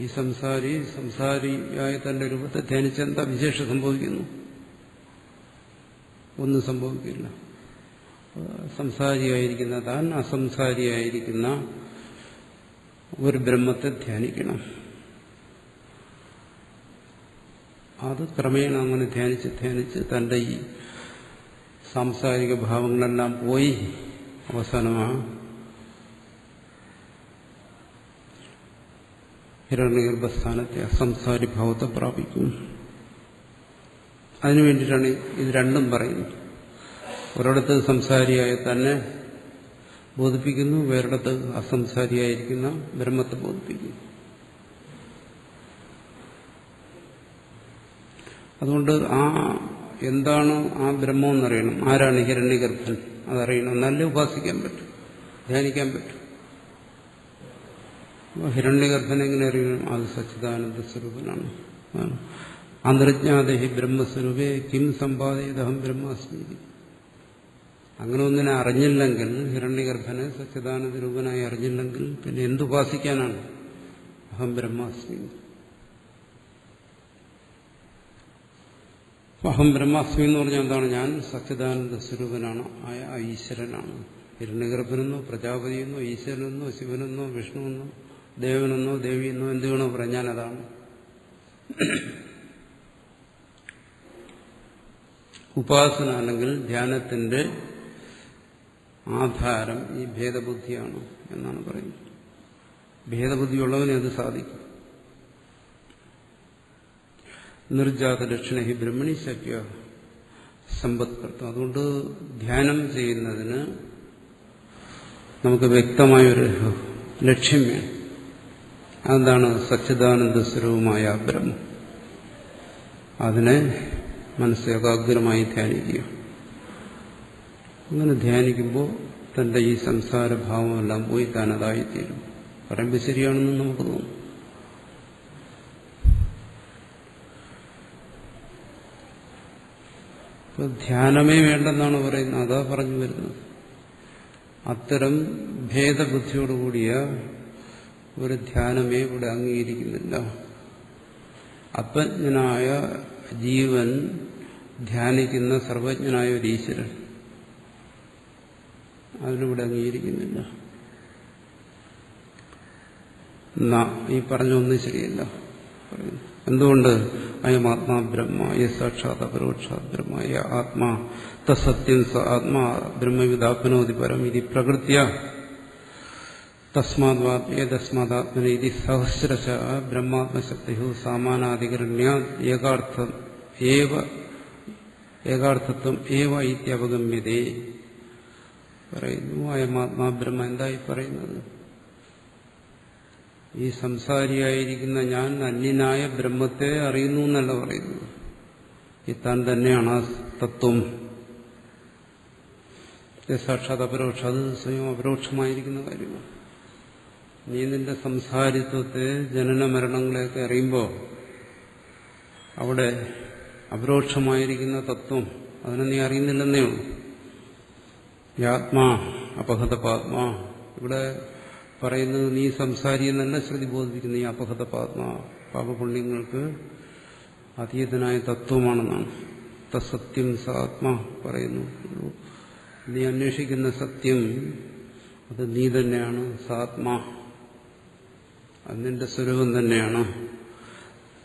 ഈ സംസാരിയായ തന്റെ രൂപത്തെ ധ്യാനിച്ചെന്താ വിശേഷം സംഭവിക്കുന്നു? ഒന്നും സംഭവിക്കില്ല. സംസാരിയായിരിക്കുന്ന താൻ അസംസാരിയായിരിക്കുന്ന ഒരു ബ്രഹ്മത്തെ ധ്യാനിക്കണം. അത് ക്രമേണ അങ്ങനെ ധ്യാനിച്ച് തന്റെ ഈ സാംസാരിക ഭാവങ്ങളെല്ലാം പോയി അവസാനമാ ഹിരണ്യഗർഭസ്ഥാനത്തെ അസംസാരി ഭാവത്തെ പ്രാപിക്കും. അതിനു വേണ്ടിയിട്ടാണ് ഇത് രണ്ടും പറയുന്നത്. ഒരിടത്ത് സംസാരിയായി തന്നെ ബോധിപ്പിക്കുന്നു, വേറിടത്ത് അസംസാരിയായിരിക്കുന്ന ബ്രഹ്മത്തെ ബോധിപ്പിക്കുന്നു. അതുകൊണ്ട് എന്താണ് ആ ബ്രഹ്മം എന്നറിയണം. ആരാണ് ഹിരണ്യഗർഭൻ അതറിയണം. നല്ല ഉപാസിക്കാൻ പറ്റും, ധ്യാനിക്കാൻ പറ്റും. ഹിരണ്യഗർഭൻ എങ്ങനെ അറിയണം? അത് സച്ചിദാനന്ദ സ്വരൂപനാണ്. അന്തർജ്ഞാതഹി ബ്രഹ്മസ്വരൂപേ കിം സമ്പാദയതഹം ബ്രഹ്മാസ്മി. അങ്ങനെ ഒന്നിനെ അറിഞ്ഞില്ലെങ്കിൽ, ഹിരണ്യഗർഭനെ സച്ചിദാനന്ദ രൂപനായി അറിഞ്ഞില്ലെങ്കിൽ പിന്നെ എന്തുപാസിക്കാനാണ്? അഹം ബ്രഹ്മാസ്മി. അഹം ബ്രഹ്മാസ്മി എന്ന് പറഞ്ഞാൽ എന്താണ്? ഞാൻ സച്ചിദാനന്ദ സ്വരൂപനാണ്, ആയ ഈശ്വരനാണ്. ഹിരണ്യഗർഭനെന്നോ പ്രജാപതിയെന്നോ ഈശ്വരനെന്നോ ശിവനെന്നോ വിഷ്ണുവെന്നോ ദേവനെന്നോ ദേവിയെന്നോ എന്ത് വേണോ പറയാം, ഞാനതാണ്. ഉപാസന അല്ലെങ്കിൽ ധ്യാനത്തിന്റെ ആധാരം ഈ ഭേദബുദ്ധിയാണ് എന്നാണ് പറയുന്നത്. ഭേദബുദ്ധിയുള്ളവനെ അത് സാധിക്കും. നിർജാത ലക്ഷണ ഹി ബ്രഹ്മണി ശക്യ സമ്പത്കർത്തം. അതുകൊണ്ട് ധ്യാനം ചെയ്യുന്നതിന് നമുക്ക് വ്യക്തമായൊരു ലക്ഷ്യം വേണം. അതെന്താണ്? സച്ചിദാനന്ദ സ്വരൂപമായ ബ്രഹ്മം. അതിനെ മനസ്സ് ഏകാഗ്രമായി ധ്യാനിക്കുക. അങ്ങനെ ധ്യാനിക്കുമ്പോൾ തന്റെ ഈ സംസാരഭാവമെല്ലാം പോയി താനതായിത്തീരും. പറയുമ്പോൾ ശരിയാണെന്ന് നമുക്ക് തോന്നും. ഇപ്പൊ ധ്യാനമേ വേണ്ടെന്നാണ് പറയുന്നത്. അതാ പറഞ്ഞു വരുന്നത്. അത്തരം ഭേദബുദ്ധിയോടുകൂടിയ ഒരു ധ്യാനമേ ഇവിടെ അംഗീകരിക്കുന്നില്ല. അപ്രജ്ഞനായ ജീവൻ ധ്യാനിക്കുന്ന സർവജ്ഞനായ ഒരു ഈശ്വരൻ, അതിനിവിടെ അംഗീകരിക്കുന്നില്ല. ഈ പറഞ്ഞൊന്നും ശരിയല്ല. എന്തുകൊണ്ട്? അയമാത്മാ ബ്രഹ്മ യ സാക്ഷാത് അപരോക്ഷാത് ബ്രഹ്മ യ ആത്മാ തസത്യം സ ആത്മാ ബ്രഹ്മവിദാപ്നോതി പരം ഇതി പ്രകൃത്യ തസ്മാത്മാത്മന ഇതി സഹസ്രശ ബ്രഹ്മാത്മശക്തിഹു സാമാനാധികരണ്യാത് ഏകാർത്ഥത്വം ഏവ ഇത്യവഗമ്യതേ പറയുന്നു. അയമാത്മാ ബ്രഹ്മ എന്തായി പറയുന്നത്? ഈ സംസാരിയായിരിക്കുന്ന ഞാൻ അന്യനായ ബ്രഹ്മത്തെ അറിയുന്നു എന്നല്ല പറയുന്നത്. ഈ താൻ തന്നെയാണ് ആ തത്വം. സാക്ഷാത് അപരോക്ഷം, അത് സ്വയം അപരോക്ഷമായിരിക്കുന്ന കാര്യമാണ്. നീ നിന്റെ സംസാരിത്വത്തെ, ജനന മരണങ്ങളെയൊക്കെ അറിയുമ്പോൾ അവിടെ അപരോക്ഷമായിരിക്കുന്ന തത്വം അതിനെ നീ അറിയുന്നില്ലെന്നേ ഉള്ളൂ. ആത്മാ അപഹത പാത്മാ. ഇവിടെ പറയുന്നത് നീ സംസാരി എന്നല്ല ശ്രുതി ബോധിപ്പിക്കുന്നു. ഈ അപഹത പാത്മാ പാപപുണ്യങ്ങൾക്ക് അതീതനായ തത്വമാണെന്നാണ്. തസത്യം സ ആത്മാ പറയുന്നു. നീ അന്വേഷിക്കുന്ന സത്യം അത് നീ തന്നെയാണ്. സാത്മാ അത് നിന്റെ സ്വരൂപം തന്നെയാണ്.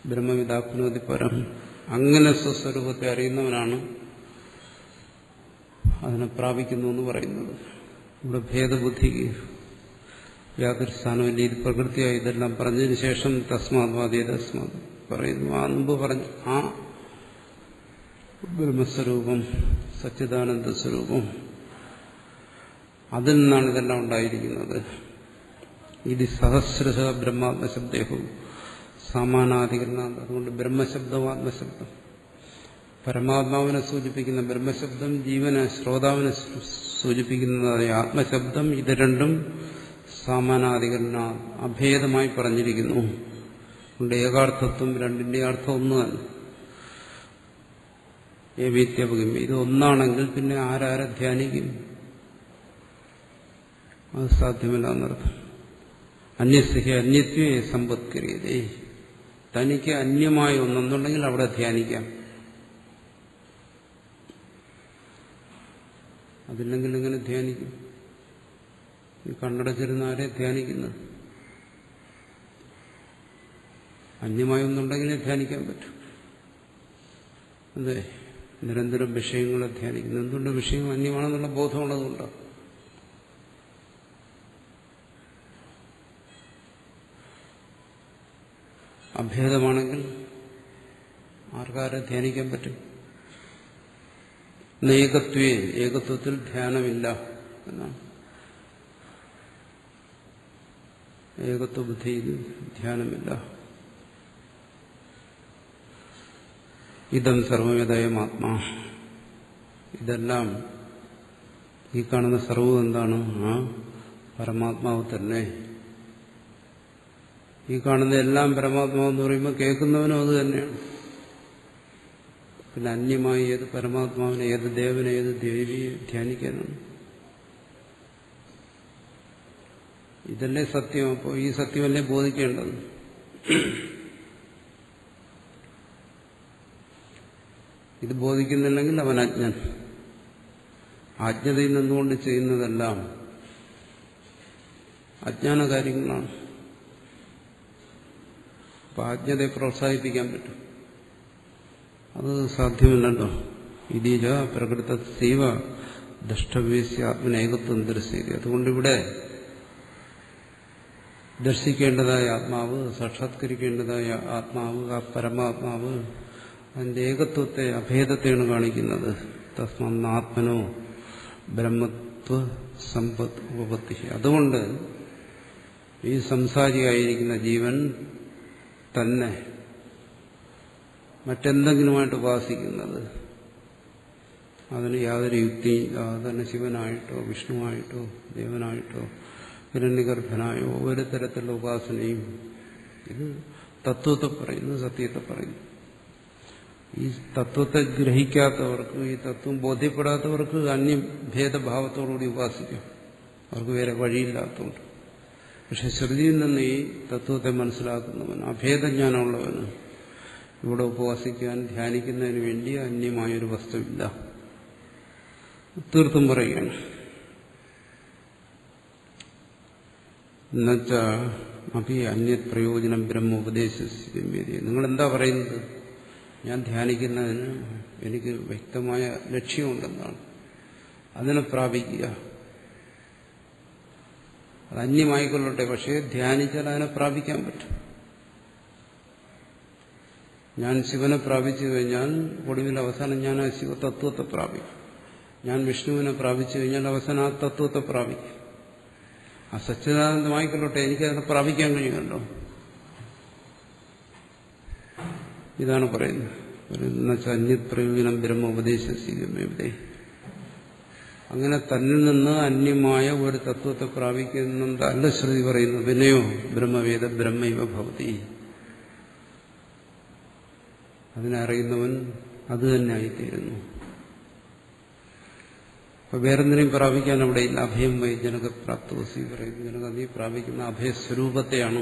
ബ്രഹ്മവിദാപ്നോതി പരം. അങ്ങനെ സ്വസ്വരൂപത്തെ അറിയുന്നവനാണ് അതിനെ പ്രാപിക്കുന്നു എന്ന് പറയുന്നത്. ഇവിടെ ഭേദബുദ്ധിക്ക് യാതൊരു സ്ഥാനമില്ല. ഇത് പ്രകൃതിയായി ഇതെല്ലാം പറഞ്ഞതിന് ശേഷം തസ്മാത്വാദി തസ്മാത് പറയുന്നു. ആ മുമ്പ് പറഞ്ഞു ആ ബ്രഹ്മസ്വരൂപം, സച്ചിദാനന്ദ സ്വരൂപം, അതിൽ നിന്നാണ് ഇതെല്ലാം ഉണ്ടായിരിക്കുന്നത്. ഇത് സഹസ്രശ ബ്രഹ്മാത്മശബ്ദേഹു സമാനാധികരണ. അതുകൊണ്ട് ബ്രഹ്മശബ്ദം ആത്മശബ്ദം, പരമാത്മാവിനെ സൂചിപ്പിക്കുന്ന ബ്രഹ്മശബ്ദം, ജീവനെ ശ്രോതാവിനെ സൂചിപ്പിക്കുന്നതായ ആത്മശബ്ദം, ഇത് രണ്ടും സമാനാധികരണ അഭേദമായി പറഞ്ഞിരിക്കുന്നു. അതുകൊണ്ട് ഏകാർത്ഥത്വം രണ്ടിന്റെ അർത്ഥം ഒന്ന് തന്നെ. ഏവീത്യപകം ഇത് ഒന്നാണെങ്കിൽ പിന്നെ ആരാരെ ധ്യാനിക്കും? അത് സാധ്യമല്ല എന്നർത്ഥം. അന്യസ്യ അന്യത്വേ സമ്പത്കരിയതേ. തനിക്ക് അന്യമായ ഒന്നുണ്ടെങ്കിൽ അവിടെ ധ്യാനിക്കാം. അതില്ലെങ്കിൽ എങ്ങനെ ധ്യാനിക്കും? ഈ കണ്ണടച്ചിരുന്ന ആരെ ധ്യാനിക്കുന്നത്? അന്യമായ ഒന്നുണ്ടെങ്കിലേ ധ്യാനിക്കാൻ പറ്റും. അതെ, നിരന്തരം വിഷയങ്ങളെ ധ്യാനിക്കുന്നു. എന്തുകൊണ്ട്? വിഷയം അന്യമാണെന്നുള്ള ബോധമുള്ളതുകൊണ്ടാണ്. അഭേദമാണെങ്കിൽ ആർക്കാരെ ധ്യാനിക്കാൻ പറ്റും? ഏകത്വേ, ഏകത്വത്തിൽ ധ്യാനമില്ല എന്നാണ്. ഏകത്വ ബുദ്ധിയിൽ ധ്യാനമില്ല. ഇതം സർവവേദയം ആത്മാ, ഇതെല്ലാം ഈ കാണുന്ന സർവ്വം എന്താണ്? ആ പരമാത്മാവ് തന്നെ. ഈ കാണുന്ന എല്ലാം പരമാത്മാവെന്ന് പറയുമ്പോൾ കേൾക്കുന്നവനും അത് തന്നെയാണ്. പിന്നെ അന്യമായി ഏത് പരമാത്മാവിനെ, ഏത് ദേവനെ, ഏത് ദേവിയെ ധ്യാനിക്കാനാണ്? ഇതല്ലേ സത്യം. അപ്പോൾ ഈ സത്യമല്ലേ ബോധിക്കേണ്ടത്? ഇത് ബോധിക്കുന്നില്ലെങ്കിൽ അവൻ അജ്ഞൻ. അജ്ഞതയിൽ നിന്നുകൊണ്ട് ചെയ്യുന്നതെല്ലാം അജ്ഞാന കാര്യങ്ങളാണ്. അപ്പൊ അജ്ഞതയെ പ്രോത്സാഹിപ്പിക്കാൻ പറ്റും? അത് സാധ്യമല്ലല്ലോ. ഇതീജ പ്രകൃത സീവ ദഷ്ടവേശ്യ ആത്മനേകത്വം ദർശിക്കുക. അതുകൊണ്ടിവിടെ ദർശിക്കേണ്ടതായ ആത്മാവ്, സാക്ഷാത്കരിക്കേണ്ടതായ ആത്മാവ്, ആ പരമാത്മാവ്, അതിന്റെ ഏകത്വത്തെ, അഭേദത്തെയാണ് കാണിക്കുന്നത്. തസ്മാത്മനോ ബ്രഹ്മത്വ സമ്പത്ത് ഉപപത്തി. അതുകൊണ്ട് ഈ സംസാരിയായിരിക്കുന്ന ജീവൻ തന്നെ മറ്റെന്തെങ്കിലുമായിട്ട് ഉപാസിക്കുന്നത്, അതിന് യാതൊരു യുക്തി, തന്നെ ശിവനായിട്ടോ വിഷ്ണുവായിട്ടോ ദേവനായിട്ടോ ഹിരണ്യഗർഭനായോ ഒരു തരത്തിലുള്ള ഉപാസനയും, ഇത് തത്വത്തെ പറയുന്നു, സത്യത്തെ പറയുന്നു. ഈ തത്വത്തെ ഗ്രഹിക്കാത്തവർക്ക്, ഈ തത്വം ബോധ്യപ്പെടാത്തവർക്ക് അന്യഭേദഭാവത്തോടുകൂടി ഉപാസിക്കാം. അവർക്ക് വേറെ വഴിയില്ലാത്തതുകൊണ്ട്. പക്ഷെ ശ്രുതിയിൽ നിന്ന് ഈ തത്വത്തെ മനസ്സിലാക്കുന്നവൻ, അഭേദജ്ഞാനമുള്ളവന് ഇവിടെ ഉപവാസിക്കാൻ, ധ്യാനിക്കുന്നതിന് വേണ്ടി അന്യമായൊരു വസ്തുവില്ല. തീർത്തും പറയുകയാണ്. എന്നുവെച്ചാ അഭി അന്യത് പ്രയോജനം ബ്രഹ്മോപദേശിച്ച് നിങ്ങളെന്താ പറയുന്നത്? ഞാൻ ധ്യാനിക്കുന്നതിന് എനിക്ക് വ്യക്തമായ ലക്ഷ്യമുണ്ടെന്നാണ്. അതിനെ പ്രാപിക്കുക. അത് അന്യമായിക്കൊള്ളട്ടെ, പക്ഷേ ധ്യാനിച്ചാൽ അതിനെ പ്രാപിക്കാൻ പറ്റും. ഞാൻ ശിവനെ പ്രാപിച്ചു കഴിഞ്ഞാൽ ഒടുവിൽ അവസാനം ഞാൻ ആ ശിവതത്വത്തെ പ്രാപിക്കും. ഞാൻ വിഷ്ണുവിനെ പ്രാപിച്ചു കഴിഞ്ഞാൽ അവസാനം ആ തത്വത്തെ പ്രാപിക്കും. ആ സച്ചിദാനന്ദമായിക്കൊള്ളട്ടെ, എനിക്കതിനെ പ്രാപിക്കാൻ കഴിയുമല്ലോ. ഇതാണ് പറയുന്നത്. എന്നുവെച്ചാൽ അന്യത് പ്രയോജനം ബ്രഹ്മ ഉപദേശിക്കുക. അങ്ങനെ തന്നിൽ നിന്ന് അന്യമായ ഒരു തത്വത്തെ പ്രാപിക്കുന്നതല്ല ശ്രുതി പറയുന്നു. പിന്നെയോ ബ്രഹ്മവേദ ബ്രഹ്മൈവ ഭവതി. അതിനറിയുന്നവൻ അത് തന്നെ ആയിത്തീരുന്നു. അപ്പൊ വേറെന്തിനേയും പ്രാപിക്കാൻ അവിടെ ഇല്ല. അഭയം വൈ ജനകപ്രാപ്തോസി പറയുന്നു. ജനക നീ പ്രാപിക്കുന്ന അഭയസ്വരൂപത്തെയാണ്.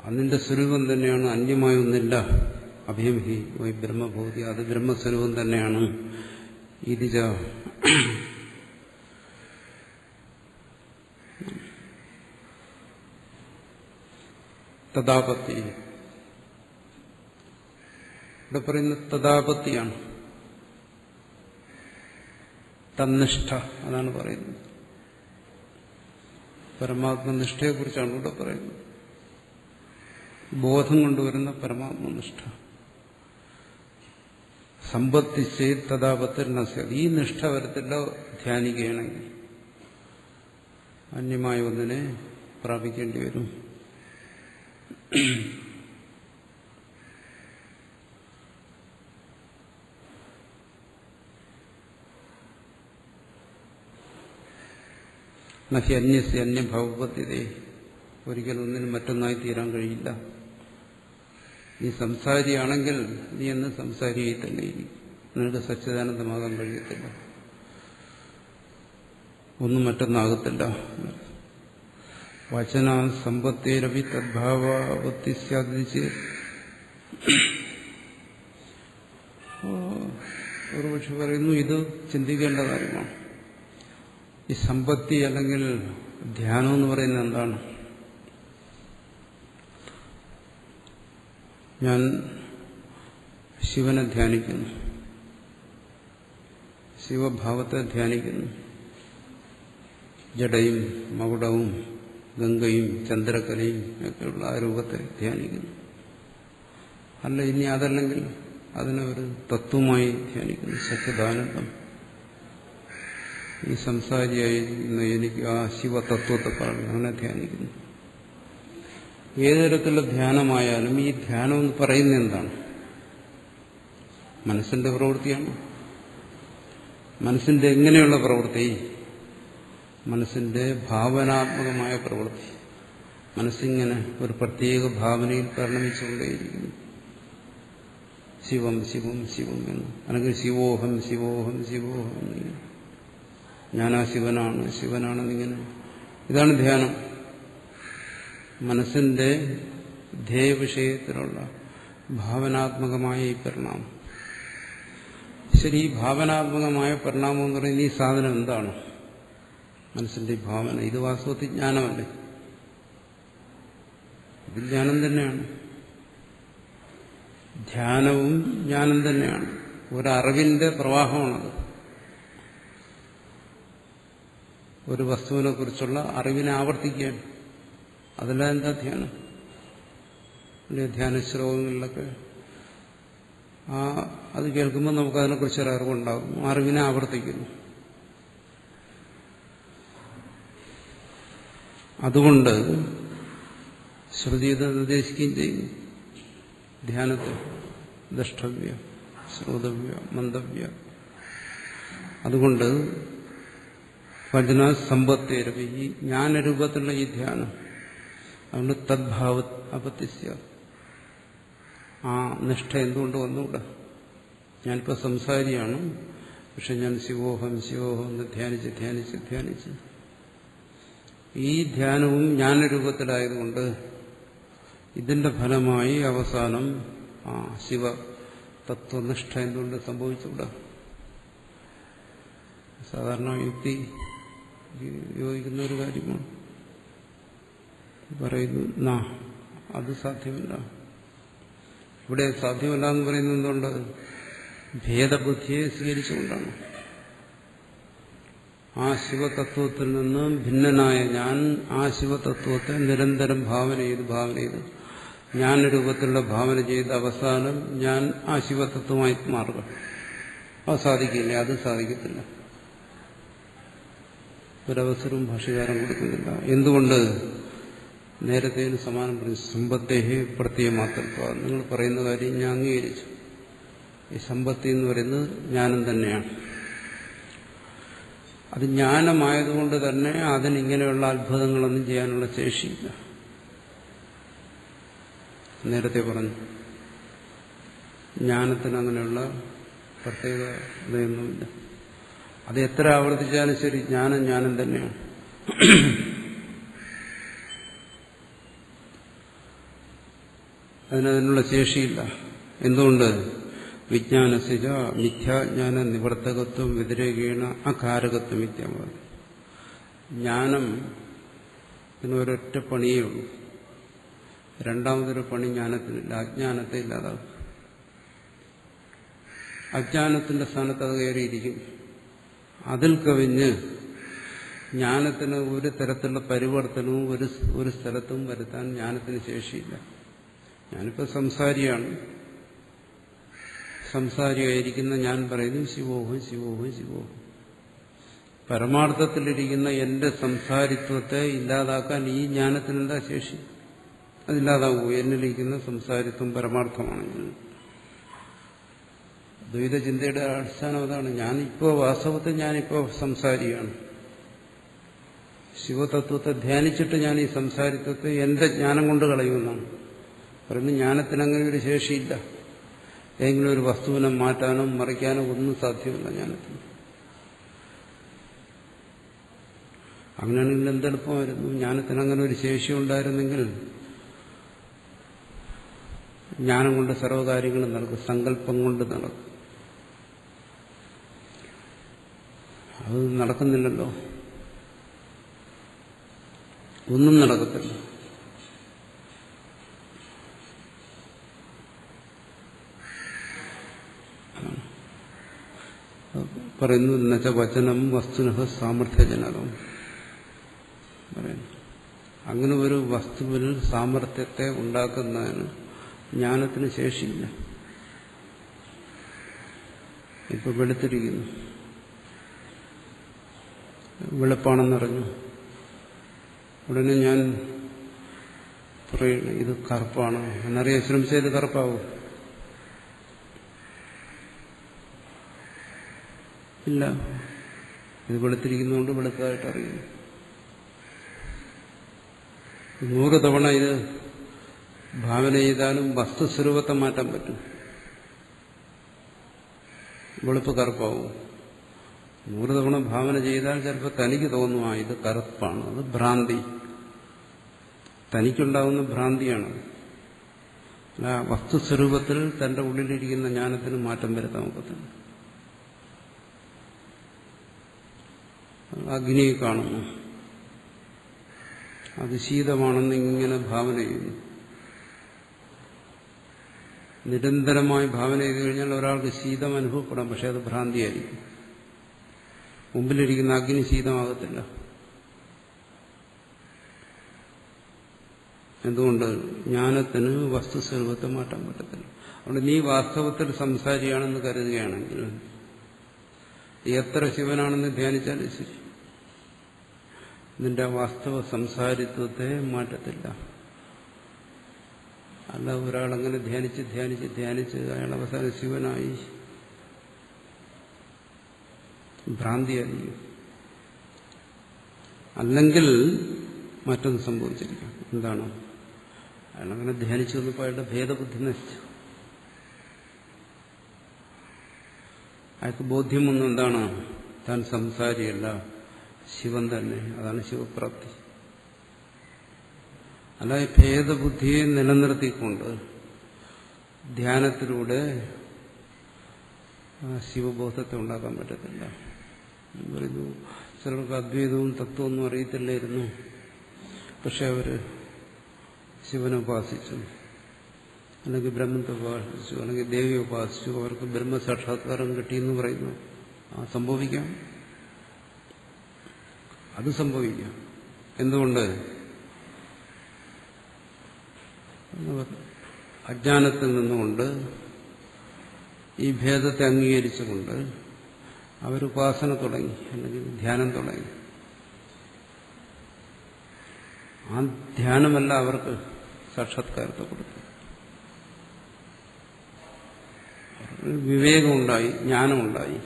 അതിന്റെ സ്വരൂപം തന്നെയാണ്, അന്യമായൊന്നില്ല. അഭയം ഹി വൈ ബ്രഹ്മഭൂതി, അത് ബ്രഹ്മസ്വരൂപം തന്നെയാണ്. ഇതിജ തദാപത്തി. ഇവിടെ പറയുന്ന തദാപത്തിയാണ്, തന്നിഷ്ഠ. അതാണ് പറയുന്നത്. പരമാത്മനിഷ്ഠയെക്കുറിച്ചാണ് ഇവിടെ പറയുന്നത്. ബോധം കൊണ്ടുവരുന്ന പരമാത്മനിഷ്ഠ. സമ്പത്തിച്ച് തഥാപത്തിൽ നസ്യ. ഈ നിഷ്ഠ വരത്തില്ല ധ്യാനിക്കുകയാണെങ്കിൽ. അന്യമായ ഒന്നിനെ പ്രാപിക്കേണ്ടി വരും. നഹി അന്യസ്യ അന്യഭവപത്യതേ. ഒരിക്കലും ഒന്നിനും മറ്റൊന്നായി തീരാൻ കഴിയില്ല. നീ സംസാരിയാണെങ്കിൽ നീ എന്ന് സംസാരിയായി തന്നെ ഇരിക്കും. നിനക്ക് സച്ചിദാനന്ദമാകാൻ കഴിയത്തില്ല. ഒന്നും മറ്റൊന്നാകത്തില്ല. വചന സമ്പത്തേരവി തദ്ഭാവത്തി സാധിച്ച് ഒരുപക്ഷെ പറയുന്നു, ഇത് ചിന്തിക്കേണ്ട കാര്യമാണ്. ഈ സമ്പത്തി അല്ലെങ്കിൽ ധ്യാനം എന്ന് പറയുന്നത് എന്താണ്? ഞാൻ ശിവനെ ധ്യാനിക്കുന്നു, ശിവഭാവത്തെ ധ്യാനിക്കുന്നു, ജഡയും മകുടവും ഗംഗയും ചന്ദ്രക്കലയും ഒക്കെയുള്ള ആ രൂപത്തെ ധ്യാനിക്കുന്നു. അല്ല, ഇനി അതല്ലെങ്കിൽ അതിനെ ഒരു തത്വമായി ധ്യാനിക്കുന്നു. സച്ചിദാനന്ദം. ഈ സംസാരിയായിരിക്കുന്ന എനിക്ക് ആ ശിവതത്വത്തെ പറഞ്ഞു അങ്ങനെ ധ്യാനിക്കുന്നു. ഏതു തരത്തിലുള്ള ധ്യാനമായാലും ഈ ധ്യാനം എന്ന് പറയുന്നത് എന്താണ്? മനസ്സിന്റെ പ്രവൃത്തിയാണ്. മനസ്സിന്റെ എങ്ങനെയുള്ള പ്രവൃത്തി? മനസ്സിന്റെ ഭാവനാത്മകമായ പ്രവൃത്തി. മനസ്സിങ്ങനെ ഒരു പ്രത്യേക ഭാവനയിൽ പരിണമിച്ചുകൊണ്ടേയിരിക്കുന്നു. ശിവം ശിവം ശിവം എന്ന്, അല്ലെങ്കിൽ ശിവോഹം ശിവോഹം ശിവോഹം എന്നിങ്ങനെ, ഞാനാ ശിവനാണ് ശിവനാണെന്നിങ്ങനെ. ഇതാണ് ധ്യാനം. മനസ്സിന്റെ ധ്യേയവിഷയത്തിലുള്ള ഭാവനാത്മകമായ ഈ പരിണാമം. ശരി, ഈ ഭാവനാത്മകമായ പരിണാമം എന്ന് പറയുന്ന ഈ സാധനം എന്താണ്? മനസ്സിന്റെ ഈ ഭാവന. ഇത് വാസ്തവത്തിൽ ജ്ഞാനമല്ലേ? ഇത് ജ്ഞാനം തന്നെയാണ്. ധ്യാനവും ജ്ഞാനം തന്നെയാണ്. ഒരറിവിന്റെ പ്രവാഹമാണത്. ഒരു വസ്തുവിനെ കുറിച്ചുള്ള അറിവിനെ ആവർത്തിക്കുകയാണ്. അതല്ല എന്താ ധ്യാനം? ധ്യാന ശ്ലോകങ്ങളിലൊക്കെ അത് കേൾക്കുമ്പോൾ നമുക്ക് അതിനെക്കുറിച്ചൊരു അറിവുണ്ടാകും. അറിവിനെ ആവർത്തിക്കുന്നു. അതുകൊണ്ട് ശ്രുതി ഇത് നിർദ്ദേശിക്കുകയും ചെയ്യുന്നു. ധ്യാനത്തെ ദ്രഷ്ടവ്യ, ശ്രോതവ്യ, മന്തവ്യ. അതുകൊണ്ട് ഭജന സമ്പത്തേരവി, ഈ ജ്ഞാനരൂപത്തിലുള്ള ഈ ധ്യാനം, അതുകൊണ്ട് തദ്ഭാവ അപത്യസ്യ, ആ നിഷ്ഠ എന്തുകൊണ്ട് വന്നുകൂടാ? ഞാനിപ്പോൾ സംസാരിയാണ്, പക്ഷെ ഞാൻ ശിവോഹം ശിവോഹം എന്ന് ധ്യാനിച്ച് ധ്യാനിച്ച് ധ്യാനിച്ച് ഈ ധ്യാനവും ജ്ഞാനരൂപത്തിലായതുകൊണ്ട് ഇതിന്റെ ഫലമായി അവസാനം ശിവ തത്വനിഷ്ഠ എന്തുകൊണ്ട് സംഭവിച്ചുകൂടാ? സാധാരണ യുക്തി യോജിക്കുന്ന ഒരു കാര്യമാണ്. പറയുന്നു അത് സാധ്യമല്ല. ഇവിടെ സാധ്യമല്ല എന്ന് പറയുന്നത് എന്തുകൊണ്ട്? ഭേദബുദ്ധിയെ സ്വീകരിച്ചുകൊണ്ടാണ്. ആ ശിവതത്വത്തിൽ നിന്ന് ഭിന്നനായ ഞാൻ ആ ശിവതത്വത്തെ നിരന്തരം ഭാവന ചെയ്ത് ജ്ഞാനരൂപത്തിലുള്ള ഭാവന ചെയ്ത് അവസാനം ഞാൻ ആ ശിവതത്വമായി മാറുക. അത് സാധിക്കില്ല, അത് സാധിക്കത്തില്ല. ഒരവസരവും ഭാഷ്യകാരൻ കൊടുക്കുന്നില്ല. എന്തുകൊണ്ട്? നേരത്തെ സമാനം പറഞ്ഞു, സമ്പത്തേഹി പ്രത്യയമാത്രത്വ. നിങ്ങൾ പറയുന്ന കാര്യം ഞാൻ അംഗീകരിച്ചു. ഈ സമ്പത്തി എന്ന് പറയുന്നത് ജ്ഞാനം തന്നെയാണ്. അത് ജ്ഞാനമായതുകൊണ്ട് തന്നെ അതിനിങ്ങനെയുള്ള അത്ഭുതങ്ങളൊന്നും ചെയ്യാനുള്ള ശേഷിയില്ല. നേരത്തെ പറഞ്ഞു, ജ്ഞാനത്തിന് അങ്ങനെയുള്ള പ്രത്യേകതയൊന്നുമില്ല. അത് എത്ര ആവർത്തിച്ചാലും ശരി, ജ്ഞാനം തന്നെയാണ്. അതിനുള്ള ശേഷിയില്ല. എന്തുകൊണ്ട്? വിജ്ഞാനസിജ മിഥ്യാജ്ഞാന നിവർത്തകത്വം വ്യതിരേകേണ അകാരകത്വം മിഥ്യാവാദം. ജ്ഞാനം ഒരൊറ്റ പണിയേ ഉള്ളൂ. രണ്ടാമതൊരു പണി ജ്ഞാനത്തിനില്ല. അജ്ഞാനത്തെ ഇല്ലാതാക്കും. അജ്ഞാനത്തിന്റെ സ്ഥാനത്ത് അത് കയറിയിരിക്കും. അതിൽ കവിഞ്ഞ് ജ്ഞാനത്തിന് ഒരു തരത്തിലുള്ള പരിവർത്തനവും ഒരു സ്ഥലത്തും വരുത്താൻ ജ്ഞാനത്തിന് ശേഷിയില്ല. ഞാനിപ്പോൾ സംസാരിയാണ്. സംസാരിയായിരിക്കുന്ന ഞാൻ പറയുന്നു ശിവോഹം ശിവോഹം ശിവോഹം. പരമാർത്ഥത്തിലിരിക്കുന്ന എന്റെ സംസാരിത്വത്തെ ഇല്ലാതാക്കാൻ ഈ ജ്ഞാനത്തിനെന്താ ശേഷി? അതില്ലാതാവൂ. എന്നിലിരിക്കുന്ന സംസാരിത്വം പരമാർത്ഥമാണെങ്കിൽ. ദ്വൈത ചിന്തയുടെ അടിസ്ഥാനം അതാണ്. വാസ്തവത്തിൽ ഞാനിപ്പോൾ സംസാരിയാണ്. ശിവതത്വത്തെ ധ്യാനിച്ചിട്ട് ഞാൻ ഈ സംസാരിത്വത്തെ എന്റെ ജ്ഞാനം കൊണ്ട് കളയുമെന്നാണ് പറയുന്നത്. ജ്ഞാനത്തിനങ്ങനെ ഒരു ശേഷിയില്ല. ഏതെങ്കിലും ഒരു വസ്തുവിനെ മാറ്റാനോ മറിക്കാനോ ഒന്നും സാധ്യമല്ല ജ്ഞാനത്തിന്. അങ്ങനെയാണെങ്കിൽ എന്തെളുപ്പമായിരുന്നു. ജ്ഞാനത്തിന് അങ്ങനെ ഒരു ശേഷി ഉണ്ടായിരുന്നെങ്കിൽ ജ്ഞാനം കൊണ്ട് സർവ്വകാര്യങ്ങളും നടക്കും, സങ്കല്പം കൊണ്ട് നടക്കും. അത് നടക്കുന്നില്ലല്ലോ. ഒന്നും നടക്കത്തില്ല. പറയുന്നു എന്നുവെച്ചാൽ വചനം വസ്തുനഃ സാമർഥ്യജനകം പറയുന്നു. അങ്ങനെ ഒരു വസ്തുവിൽ സാമർഥ്യത്തെ ഉണ്ടാക്കുന്നതിന് ജ്ഞാനത്തിന് ശേഷിയില്ല. ഇപ്പൊ വെളുത്തിരിക്കുന്നു, വെളുപ്പാണെന്നറിഞ്ഞു, ഉടനെ ഞാൻ പറയുന്നു ഇത് കറുപ്പാണ് എന്നറിയാൻ ശ്രമിച്ചാൽ ഇത് കറുപ്പാവും? ഇല്ല. ഇത് വെളുത്തിരിക്കുന്നതുകൊണ്ട് വെളുത്തതായിട്ട് അറിയുന്നു. 100 തവണ ഇത് ഭാവന ചെയ്താലും വസ്തുസ്വരൂപത്തെ മാറ്റാൻ പറ്റും. വെളുപ്പ് കറുപ്പാവും. 100 തവണ ഭാവന ചെയ്താൽ ചിലപ്പോൾ തനിക്ക് തോന്നും ഇത് കറുപ്പാണ്. അത് ഭ്രാന്തി, തനിക്കുണ്ടാകുന്ന ഭ്രാന്തിയാണ്. അല്ല, വസ്തുസ്വരൂപത്തിൽ തന്റെ ഉള്ളിലിരിക്കുന്ന ജ്ഞാനത്തിന് മാറ്റം വരുത്താൻ ഒക്കത്തില്ല. അഗ്നിയെ കാണുന്നു, അത് ശീതമാണെന്ന് ഇങ്ങനെ ഭാവന ചെയ്യുന്നു. നിരന്തരമായി ഭാവന ചെയ്തു കഴിഞ്ഞാൽ ഒരാൾക്ക് ശീതം അനുഭവപ്പെടാം, പക്ഷെ അത് ഭ്രാന്തിയായിരിക്കും. മുമ്പിലിരിക്കുന്ന അഗ്നി ശീതമാകത്തില്ല. എന്തുകൊണ്ട്? ജ്ഞാനത്തിന് വസ്തുസ്വരൂപത്തെ മാറ്റാൻ പറ്റത്തില്ല. അതുകൊണ്ട് നീ വാസ്തവത്തിൽ സംസാരിയാണെന്ന് കരുതുകയാണെങ്കിൽ എത്ര ശിവനാണെന്ന് ധ്യാനിച്ചാലും ശരി, നിന്റെ വാസ്തവ സംസാരിത്വത്തെ മാറ്റത്തില്ല. അല്ല, ഒരാളങ്ങനെ ധ്യാനിച്ച് ധ്യാനിച്ച് ധ്യാനിച്ച് അയാൾ അവസാനം ശിവനായി, ഭ്രാന്തിയായിരിക്കും. അല്ലെങ്കിൽ മറ്റൊന്ന് സംഭവിച്ചിരിക്കും. എന്താണ്? അയാളങ്ങനെ ധ്യാനിച്ചു വന്നപ്പോൾ അയാളുടെ ഭേദബുദ്ധി നശിച്ചു. അയാൾക്ക് ബോധ്യം വന്നു എന്താണ്? താൻ സംസാരിയല്ല, ശിവൻ തന്നെ. അതാണ് ശിവപ്രാപ്തി. അല്ലാതെ ഭേദബുദ്ധിയെ നിലനിർത്തിക്കൊണ്ട് ധ്യാനത്തിലൂടെ ശിവബോധത്തെ ഉണ്ടാക്കാൻ പറ്റത്തില്ല. പറയുന്നു, ചിലർക്ക് അദ്വൈതവും തത്വമൊന്നും അറിയത്തില്ലായിരുന്നു, പക്ഷെ അവര് ശിവനെ ഉപാസിച്ചു, അല്ലെങ്കിൽ ബ്രഹ്മത്തെ ഉപാസിച്ചു, അല്ലെങ്കിൽ ദേവിയെ ഉപാസിച്ചു, അവർക്ക് ബ്രഹ്മസാക്ഷാത്കാരം കിട്ടിയെന്ന് പറയുന്നു. സംഭവിക്കാം, അത് സംഭവിക്കാം. എന്തുകൊണ്ട്? അജ്ഞാനത്തിൽ നിന്നുകൊണ്ട് ഈ ഭേദത്തെ അംഗീകരിച്ചുകൊണ്ട് അവരുപാസന തുടങ്ങി, അല്ലെങ്കിൽ ധ്യാനം തുടങ്ങി. ആ ധ്യാനമല്ല അവർക്ക് സാക്ഷാത്കാരത്തെ കൊടുത്തു. വിവേകമുണ്ടായി, ജ്ഞാനമുണ്ടായി.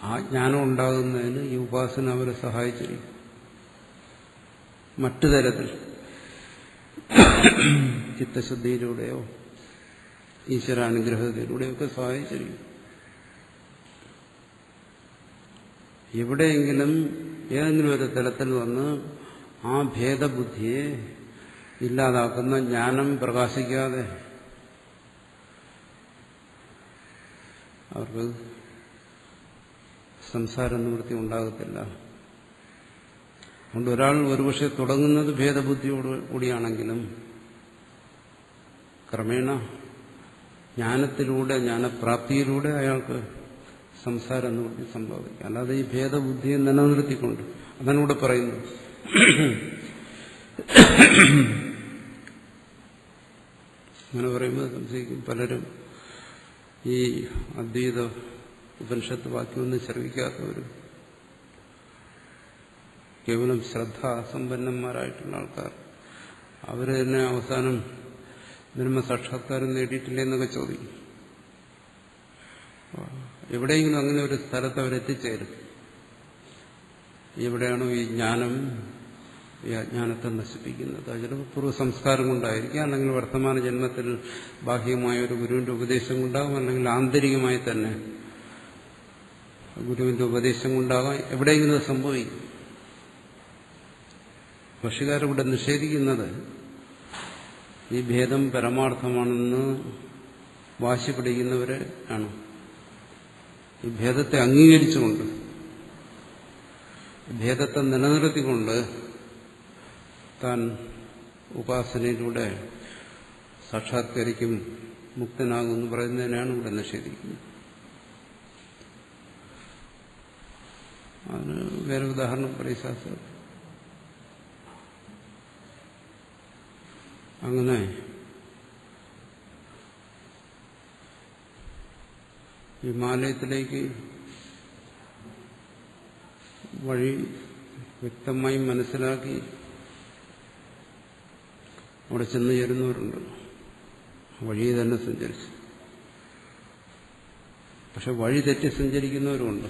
ആ ജ്ഞാനം ഉണ്ടാകുന്നതിന് ഈ ഉപാസന അവരെ സഹായിച്ചിരിക്കും. മറ്റു തരത്തിൽ ചിത്തശുദ്ധിയിലൂടെയോ ഈശ്വരാനുഗ്രഹത്തിലൂടെയോ ഒക്കെ സഹായിച്ചിരിക്കും. എവിടെയെങ്കിലും ഏതെങ്കിലും ഒരു തലത്തിൽ വന്ന് ആ ഭേദബുദ്ധിയെ ഇല്ലാതാക്കുന്ന ജ്ഞാനം പ്രകാശിക്കാതെ അവർക്ക് സംസാര നിവൃത്തി ഉണ്ടാകത്തില്ല. അതുകൊണ്ട് ഒരാൾ ഒരുപക്ഷെ തുടങ്ങുന്നത് ഭേദബുദ്ധിയോട് കൂടിയാണെങ്കിലും ക്രമേണ ജ്ഞാനത്തിലൂടെ, ജ്ഞാനപ്രാപ്തിയിലൂടെ അയാൾക്ക് സംസാര നിവൃത്തി സംഭവിക്കും. അല്ലാതെ ഈ ഭേദബുദ്ധിയെ നിലനിർത്തിക്കൊണ്ട്, അതാണ് ഇവിടെ പറയുന്നത്. അങ്ങനെ പറയുമ്പോൾ സംശയിക്കും പലരും, ഈ അദ്വൈത ഉപനിഷത്ത് വാക്യമൊന്നും ശ്രവിക്കാത്തവരും കേവലം ശ്രദ്ധാസമ്പന്നന്മാരായിട്ടുള്ള ആൾക്കാർ, അവർ തന്നെ അവസാനം ബ്രഹ്മസാക്ഷാത്കാരം നേടിയിട്ടില്ലെന്നൊക്കെ ചോദിക്കും. എവിടെയെങ്കിലും അങ്ങനെ ഒരു സ്ഥലത്ത് അവരെത്തിച്ചേരും. എവിടെയാണോ ഈ ജ്ഞാനം ഈ അജ്ഞാനത്തെ നശിപ്പിക്കുന്നത്? ചിലപ്പോൾ പൂർവ്വ സംസ്കാരം കൊണ്ടായിരിക്കും, അല്ലെങ്കിൽ വർത്തമാന ജന്മത്തിൽ ബാഹ്യമായ ഒരു ഗുരുവിന്റെ ഉപദേശം കൊണ്ടാകും, അല്ലെങ്കിൽ ആന്തരികമായി തന്നെ ഗുരുവിന്റെ ഉപദേശം കൊണ്ടാകാം. എവിടെയെങ്കിലും അത് സംഭവിക്കും. ഭാഷ്യകാരവിടെ നിഷേധിക്കുന്നത് ഈ ഭേദം പരമാർത്ഥമാണെന്ന് വാശി പിടിക്കുന്നവരെ ആണ്. ഈ ഭേദത്തെ അംഗീകരിച്ചുകൊണ്ട്, ഭേദത്തെ നിലനിർത്തിക്കൊണ്ട് താൻ ഉപാസനയിലൂടെ സാക്ഷാത്കരിക്കും, മുക്തനാകും എന്ന് പറയുന്നതിനാണ് ഇവിടെ നിഷേധിക്കുന്നത്. അതിന് വേറെ ഉദാഹരണം പറയും ശാസ്ത്രം. അങ്ങനെ ഹിമാലയത്തിലേക്ക് വഴി വ്യക്തമായി മനസ്സിലാക്കി അവിടെ ചെന്ന് ചേരുന്നവരുണ്ട്. വഴി തന്നെ സഞ്ചരിച്ചു. പക്ഷെ വഴി തെറ്റി സഞ്ചരിക്കുന്നവരുമുണ്ട്.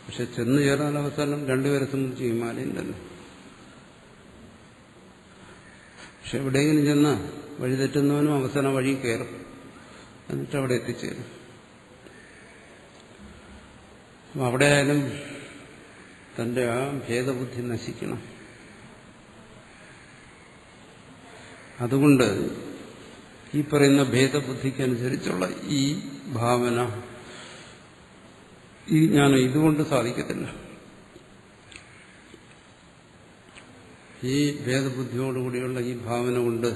പക്ഷെ ചെന്ന് ചേരാൻ അവസാനം രണ്ടുപേരെ സംബന്ധിച്ച് ഹിമാലയം തന്നെ. പക്ഷെ എവിടെയെങ്കിലും ചെന്ന് വഴി തെറ്റുന്നവനും അവസാനം വഴി കയറും, എന്നിട്ട് അവിടെ എത്തിച്ചേരും. അവിടെ ആയാലും തന്റെ ആ ഭേദബുദ്ധി നശിക്കണം. അതുകൊണ്ട് ഈ പറയുന്ന ഭേദബുദ്ധിക്കനുസരിച്ചുള്ള ഈ ഭാവന, ഈ ജ്ഞാനം ഇതുകൊണ്ട് സാധിക്കത്തില്ല. ഈ ഭേദബുദ്ധിയോടുകൂടിയുള്ള ഈ ഭാവന കൊണ്ട്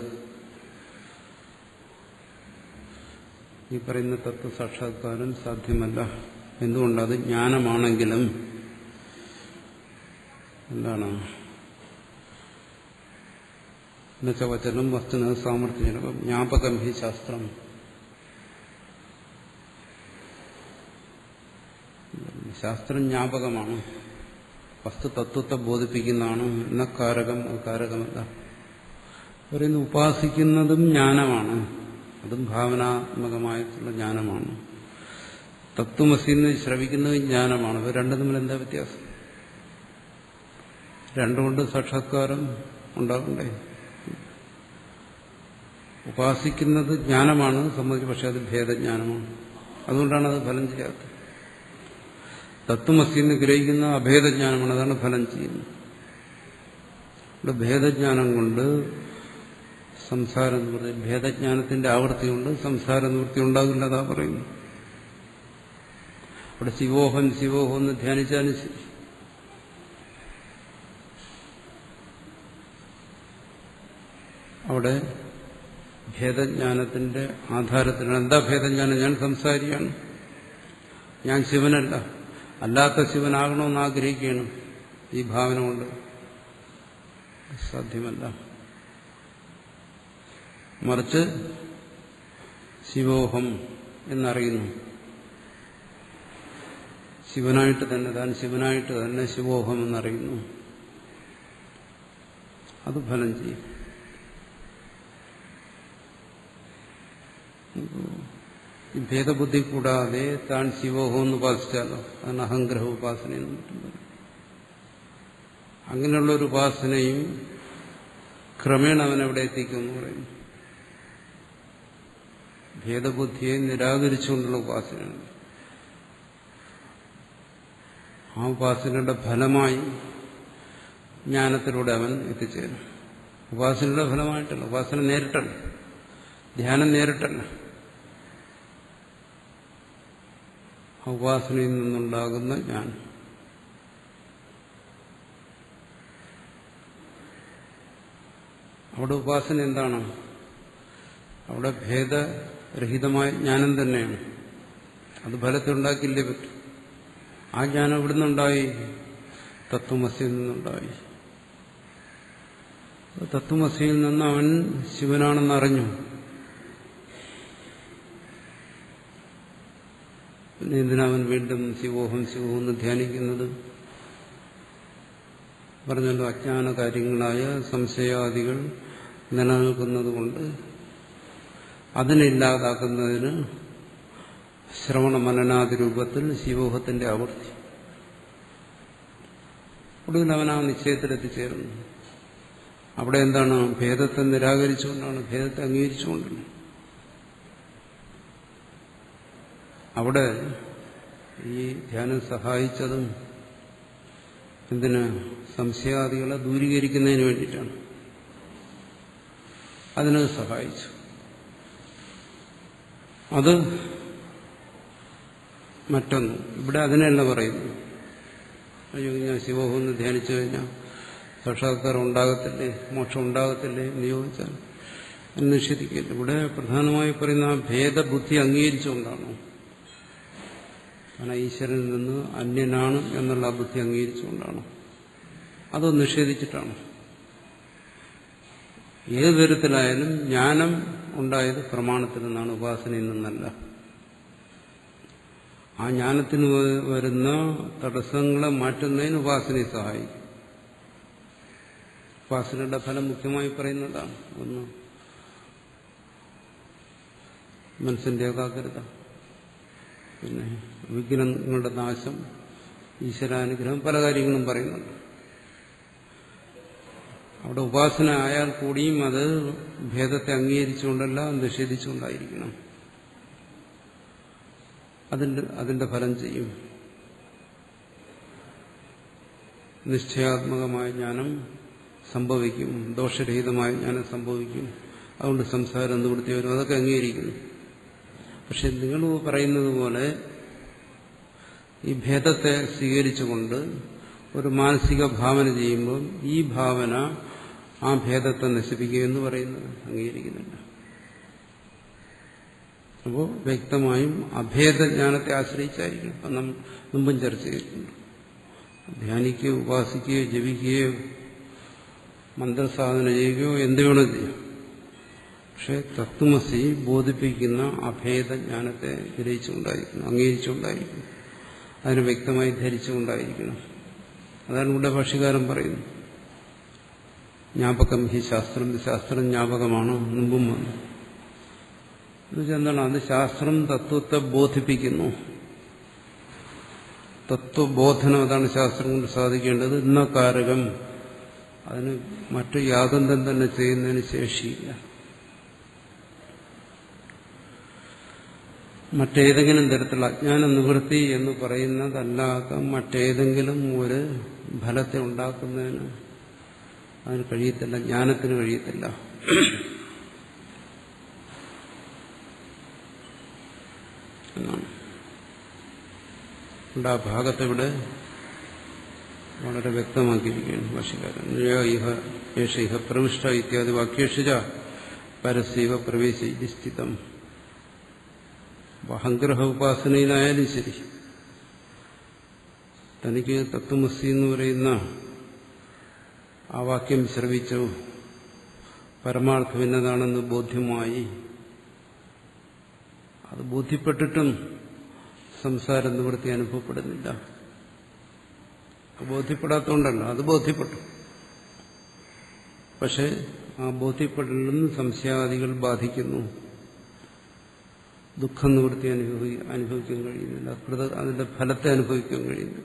ഈ പറയുന്ന തത്വസാക്ഷാത്കാരം സാധ്യമല്ല. എന്തുകൊണ്ടത് ജ്ഞാനമാണെങ്കിലും എന്താണ് എന്നുവെച്ചാൽ വസ്തുന സാമർഥ്യജനകം ജ്ഞാപകം ഹി ശാസ്ത്രം. ശാസ്ത്രം ജ്ഞാപകമാണ്, വസ്തു തത്വത്തെ ബോധിപ്പിക്കുന്നതാണ്. എന്ന കാരകം കാരകമല്ല. പറയുന്ന ഉപാസിക്കുന്നതും ജ്ഞാനമാണ്, അതും ഭാവനാത്മകമായിട്ടുള്ള ജ്ഞാനമാണ്. തത്വമസിന്ന് ശ്രവിക്കുന്നതും ജ്ഞാനമാണ്. ഇവ രണ്ടും തമ്മിൽ എന്താ വ്യത്യാസം? രണ്ടുകൊണ്ട് സാക്ഷാത്കാരം ഉണ്ടാകണ്ടേ? ഉപാസിക്കുന്നത് ജ്ഞാനമാണ് സംബന്ധിച്ച്, പക്ഷെ അത് ഭേദജ്ഞാനമാണ്. അതുകൊണ്ടാണ് അത് ഫലം ചെയ്യാത്തത്. തത്വമസിന്ന് ഗ്രഹിക്കുന്ന അഭേദജ്ഞാനമാണ്, അതാണ് ഫലം ചെയ്യുന്നത്. ഇവിടെ ഭേദജ്ഞാനം കൊണ്ട് സംസാര നിവൃത്തി, ഭേദജ്ഞാനത്തിന്റെ ആവൃത്തി കൊണ്ട് സംസാര നിവൃത്തി ഉണ്ടാകില്ല. അതാ പറയുന്നു. ഇവിടെ ശിവോഹം ശിവോഹം എന്ന് ധ്യാനിച്ചാലും ശരി, അവിടെ ഭേദജ്ഞാനത്തിന്റെ ആധാരത്തിലാണ്. എന്താ ഭേദജ്ഞാനം? ഞാൻ സംസാരിയാണ്, ഞാൻ ശിവനല്ല, അല്ലാത്ത ശിവനാകണമെന്ന് ആഗ്രഹിക്കുകയാണ്. ഈ ഭാവന കൊണ്ട് സാധ്യമല്ല. മറിച്ച് ശിവോഹം എന്നറിയുന്നു, ശിവനായിട്ട് തന്നെ, താൻ ശിവനായിട്ട് തന്നെ ശിവോഹം എന്നറിയുന്നു. അത് ഫലം ചെയ്യും. ഈ ഭേദബുദ്ധി കൂടാതെ താൻ ശിവോഹം എന്ന് ഉപാസിച്ചാലോ, അതാണ് അഹംഗ്രഹ ഉപാസന എന്ന് പറ്റുന്നത്. അങ്ങനെയുള്ള ഒരു ഉപാസനയും ക്രമേണ അവനെവിടെ എത്തിക്കുമെന്ന് പറയുന്നു. ഭേദബുദ്ധിയെ നിരാകരിച്ചുകൊണ്ടുള്ള ഉപാസനയാണ്. ആ ഉപാസനയുടെ ഫലമായി ജ്ഞാനത്തിലൂടെ അവൻ എത്തിച്ചേരും. ഉപാസനയുടെ ഫലമായിട്ടല്ല, ഉപാസന നേരിട്ടല്ല, ധ്യാനം നേരിട്ടല്ല. ആ ഉപാസനയിൽ നിന്നുണ്ടാകുന്ന ജ്ഞാനം. അവിടെ ഉപാസന എന്താണ്? അവിടെ ഭേദരഹിതമായ ജ്ഞാനം തന്നെയാണ്. അത് ഫലത്തെ ഉണ്ടാക്കില്ലേ പറ്റും. ആ ജ്ഞാനം എവിടെ നിന്നുണ്ടായി? തത്വമസിയിൽ നിന്നുണ്ടായി. തത്വമസിയിൽ നിന്ന് അവൻ ശിവനാണെന്ന് അറിഞ്ഞു. പിന്നെ എന്തിനവൻ വീണ്ടും ശിവോഹം ശിവോഹം എന്ന് ധ്യാനിക്കുന്നത്? പറഞ്ഞല്ലോ, അജ്ഞാന കാര്യങ്ങളായ സംശയാദികൾ നിലനിൽക്കുന്നതുകൊണ്ട് അതിനില്ലാതാക്കുന്നതിന് ശ്രവണ മനനാദി രൂപത്തിൽ ശിവോഹത്തിന്റെ ആവൃത്തി. ഒടുവിൽ അവൻ ആ നിശ്ചയത്തിലെത്തിച്ചേരുന്നു. അവിടെ എന്താണ്? ഭേദത്തെ നിരാകരിച്ചുകൊണ്ടാണ്, ഭേദത്തെ അംഗീകരിച്ചുകൊണ്ടാണ്. അവിടെ ഈ ധ്യാനം സഹായിച്ചതും എന്തിന്? സംശയാദികളെ ദൂരീകരിക്കുന്നതിന് വേണ്ടിയിട്ടാണ്. അതിനത് സഹായിച്ചു. അത് മറ്റൊന്ന്. ഇവിടെ അതിനല്ല പറയുന്നു. അയ്യോ, ഞാൻ ശിവോഹം എന്ന് ധ്യാനിച്ചു കഴിഞ്ഞാൽ സാക്ഷാത്കാരം ഉണ്ടാകത്തില്ലേ, മോക്ഷം ഉണ്ടാകത്തില്ലേ എന്ന് ചോദിച്ചാൽ നിഷേധിക്കില്ല. ഇവിടെ പ്രധാനമായി പറയുന്ന ആ ഭേദബുദ്ധി അംഗീകരിച്ചുകൊണ്ടാണ്. കാരണം ഈശ്വരനിൽ നിന്ന് അന്യനാണ് എന്നുള്ള ആ ബുദ്ധി അംഗീകരിച്ചുകൊണ്ടാണ്. അത് നിഷേധിച്ചിട്ടാണ്. ഏത് തരത്തിലായാലും ജ്ഞാനം ഉണ്ടായത് പ്രമാണത്തിൽ നിന്നാണ്, ഉപാസനയിൽ നിന്നല്ല. ആ ജ്ഞാനത്തിന് വരുന്ന തടസ്സങ്ങളെ മാറ്റുന്നതിന് ഉപാസനയെ സഹായിക്കും. ഉപാസനയുടെ ഫലം മുഖ്യമായി പറയുന്നതാണ്. ഒന്ന്, മനസ്സിന്റെ ഏകാഗ്രത, പിന്നെ വിഘ്നങ്ങളുടെ നാശം, ഈശ്വരാനുഗ്രഹം, പല കാര്യങ്ങളും പറയുന്നുണ്ട്. അവിടെ ഉപാസന ആയാൽ കൂടിയും അത് ഭേദത്തെ അംഗീകരിച്ചുകൊണ്ടല്ല, നിഷേധിച്ചുകൊണ്ടായിരിക്കണം. അതിന്റെ ഫലം ചെയ്യും. നിശ്ചയാത്മകമായ ജ്ഞാനം സംഭവിക്കും, ദോഷരഹിതമായ ജ്ഞാനം സംഭവിക്കും. അതുകൊണ്ട് സംസാരം നിവൃത്തി വരും, അതൊക്കെ അംഗീകരിക്കുന്നു. പക്ഷെ നിങ്ങൾ പറയുന്നത് പോലെ ഈ ഭേദത്തെ സ്വീകരിച്ചുകൊണ്ട് ഒരു മാനസിക ഭാവന ചെയ്യുമ്പോൾ ഈ ഭാവന ആ ഭേദത്തെ നശിപ്പിക്കുക എന്ന് പറയുന്നത് അംഗീകരിക്കുന്നില്ല. അപ്പോൾ വ്യക്തമായും അഭേദജ്ഞാനത്തെ ആശ്രയിച്ചായിരിക്കും. അപ്പം നാം മുമ്പും ചർച്ച ചെയ്തിട്ടുണ്ട്. ധ്യാനിക്കുകയോ ഉപാസിക്കുകയോ ജപിക്കുകയോ മന്ത്രസാധന ചെയ്യുകയോ എന്ത് വേണോ ചെയ്യും. പക്ഷെ തത്വമസി ബോധിപ്പിക്കുന്ന അഭേദജ്ഞാനത്തെ ഗ്രഹിച്ചുകൊണ്ടായിരിക്കണം, അംഗീകരിച്ചുകൊണ്ടായിരിക്കണം, അതിന് വ്യക്തമായി ധരിച്ചുകൊണ്ടായിരിക്കണം. അതാണ് ഇവിടെ ഭാഷ്യകാരൻ പറയുന്നത്. ജ്ഞാപകം ഹി ശാസ്ത്രം, ശാസ്ത്രം ജ്ഞാപകമാണ്, മുമ്പും വന്നു. എന്നുവെച്ചാൽ എന്താണ്? അത് ശാസ്ത്രം തത്വത്തെ ബോധിപ്പിക്കുന്നു. തത്വബോധനം, അതാണ് ശാസ്ത്രം കൊണ്ട് സാധിക്കേണ്ടത്. ഇന്ന കാരകം, അതിന് മറ്റു യാതൊന്നും തന്നെ ചെയ്യുന്നതിന് ശേഷിയില്ല. മറ്റേതെങ്കിലും തരത്തിലുള്ള അജ്ഞാന നിവൃത്തി എന്ന് പറയുന്നതല്ലാത്ത മറ്റേതെങ്കിലും ഒരു ഫലത്തെ ഉണ്ടാക്കുന്നതിന് അതിന് കഴിയത്തില്ല, ജ്ഞാനത്തിന് കഴിയത്തില്ല. എന്നാണ് ആ ഭാഗത്തിവിടെ വളരെ വ്യക്തമാക്കിയിരിക്കുകയാണ് ഭാഷ്യകാരൻ. ഇഹ പ്രവിഷ്ട ഇത്യാദി വാക്യേഷ പരസ്യവ പ്രവേശിസ്ഥിതം. അഹംഗ്രഹ ഉപാസനയിലായാലും ശരി, തനിക്ക് തത്വമസി എന്ന് പറയുന്ന ആ വാക്യം ശ്രവിച്ചു, പരമാർത്ഥം എന്നതാണെന്ന് ബോധ്യമായി, അത് ബോധ്യപ്പെട്ടിട്ടും സംസാര നിവൃത്തി അനുഭവപ്പെടുന്നില്ല. ബോധ്യപ്പെടാത്തതുകൊണ്ടല്ല, അത് ബോധ്യപ്പെട്ടു. പക്ഷെ ആ ബോധ്യപ്പെടലിൽ സംശയാദികൾ ബാധിക്കുന്നു. ദുഃഖം നിവൃത്തി അനുഭവിക്കാൻ കഴിയുന്നില്ല, അതിന്റെ ഫലത്തെ അനുഭവിക്കാൻ കഴിയുന്നു.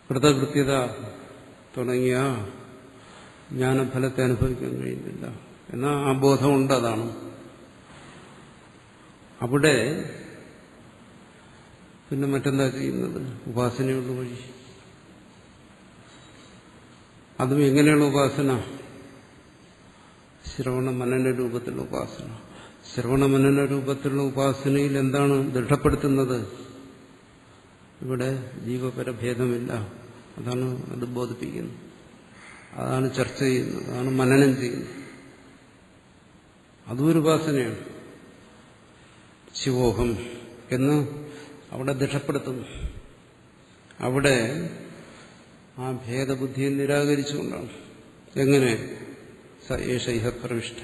കൃതകൃത്യത തുടങ്ങിയ ജ്ഞാനഫലത്തെ അനുഭവിക്കാൻ കഴിയുന്നില്ല. എന്നാൽ ആ ബോധമുണ്ട്, അതാണ്. അവിടെ പിന്നെ മറ്റെന്താ ചെയ്യുന്നത്? ഉപാസനയുള്ള വഴി. അതും എങ്ങനെയുള്ള ഉപാസന? ശ്രവണ മനന രൂപത്തിലുള്ള ഉപാസന. ശ്രവണ മനന രൂപത്തിലുള്ള ഉപാസനയിൽ എന്താണ് ദൃഢപ്പെടുത്തുന്നത്? ഇവിടെ ജീവപരഭേദമില്ല, അതാണ് അത് ബോധിപ്പിക്കുന്നത്, അതാണ് ചർച്ച ചെയ്യുന്നത്, അതാണ് മനനം ചെയ്യുന്നത്. അതും ഒരു ഉപാസനയാണ്. ശിവോഹം എന്ന് അവിടെ ദൃഢപ്പെടുത്തുന്നു. അവിടെ ആ ഭേദബുദ്ധിയെ നിരാകരിച്ചുകൊണ്ടാണ്. എങ്ങനെ? സ ഏഷ ഇഹ പ്രവിഷ്ട,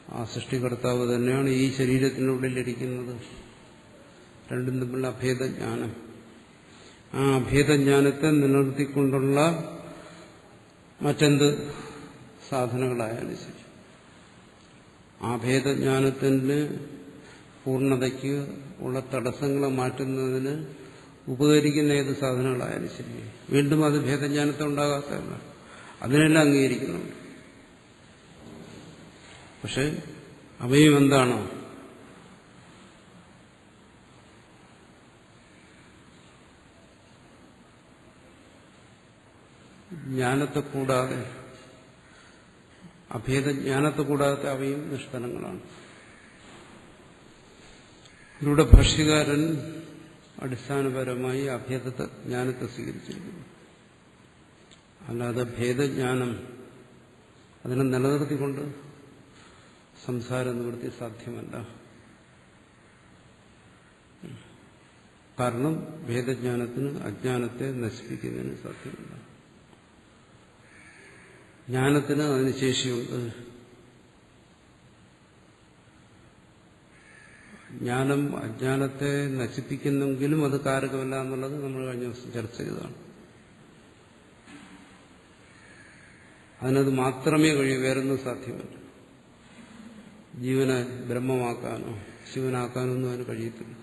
ആ സൃഷ്ടികർത്താവ് തന്നെയാണ് ഈ ശരീരത്തിനുള്ളിലിരിക്കുന്നത്. രണ്ടും തമ്മിലുള്ള അഭേദജ്ഞാനം. ആ അഭേദജ്ഞാനത്തെ നിലനിർത്തിക്കൊണ്ടുള്ള മറ്റെന്ത് സാധനങ്ങളായാലും ശരി, ആ ഭേദജ്ഞാനത്തിന്റെ പൂർണ്ണതയ്ക്ക് ഉള്ള തടസ്സങ്ങളെ മാറ്റുന്നതിന് ഉപകരിക്കുന്ന ഏത് സാധനങ്ങളായാലും ശരി, വീണ്ടും അത് ഭേദജ്ഞാനത്തെ ഉണ്ടാകാത്തതല്ല, അതിനെല്ലാം അംഗീകരിക്കുന്നുണ്ട്. പക്ഷെ അവയും എന്താണ്? ജ്ഞാനത്തെ കൂടാതെ, അഭേദജ്ഞാനത്തെ കൂടാതെ അവയും നിഷ്ഫലങ്ങളാണ്. ഇതിലൂടെ ഭാഷ്യകാരൻ അടിസ്ഥാനപരമായി അഭേദത്തെ ജ്ഞാനത്തെ സ്വീകരിച്ചിരിക്കുന്നു. അല്ലാതെ ഭേദജ്ഞാനം അതിനെ നിലനിർത്തിക്കൊണ്ട് സംസാര നിവൃത്തി സാധ്യമല്ല. കാരണം ഭേദജ്ഞാനത്തിന് അജ്ഞാനത്തെ നശിപ്പിക്കുന്നതിന് സാധ്യമല്ല. ജ്ഞാനത്തിന് അതിന് ശേഷിയുണ്ട്. ജ്ഞാനം അജ്ഞാനത്തെ നശിപ്പിക്കുന്നെങ്കിലും അത് കാരകമല്ല എന്നുള്ളത് നമ്മൾ കഴിഞ്ഞ ദിവസം ചർച്ച ചെയ്തതാണ്. അതിനത് മാത്രമേ കഴിയൂ, വേറൊന്നും സാധ്യമല്ല. ജീവനെ ബ്രഹ്മമാക്കാനോ ശിവനാക്കാനോ ഒന്നും അതിന് കഴിയത്തില്ല.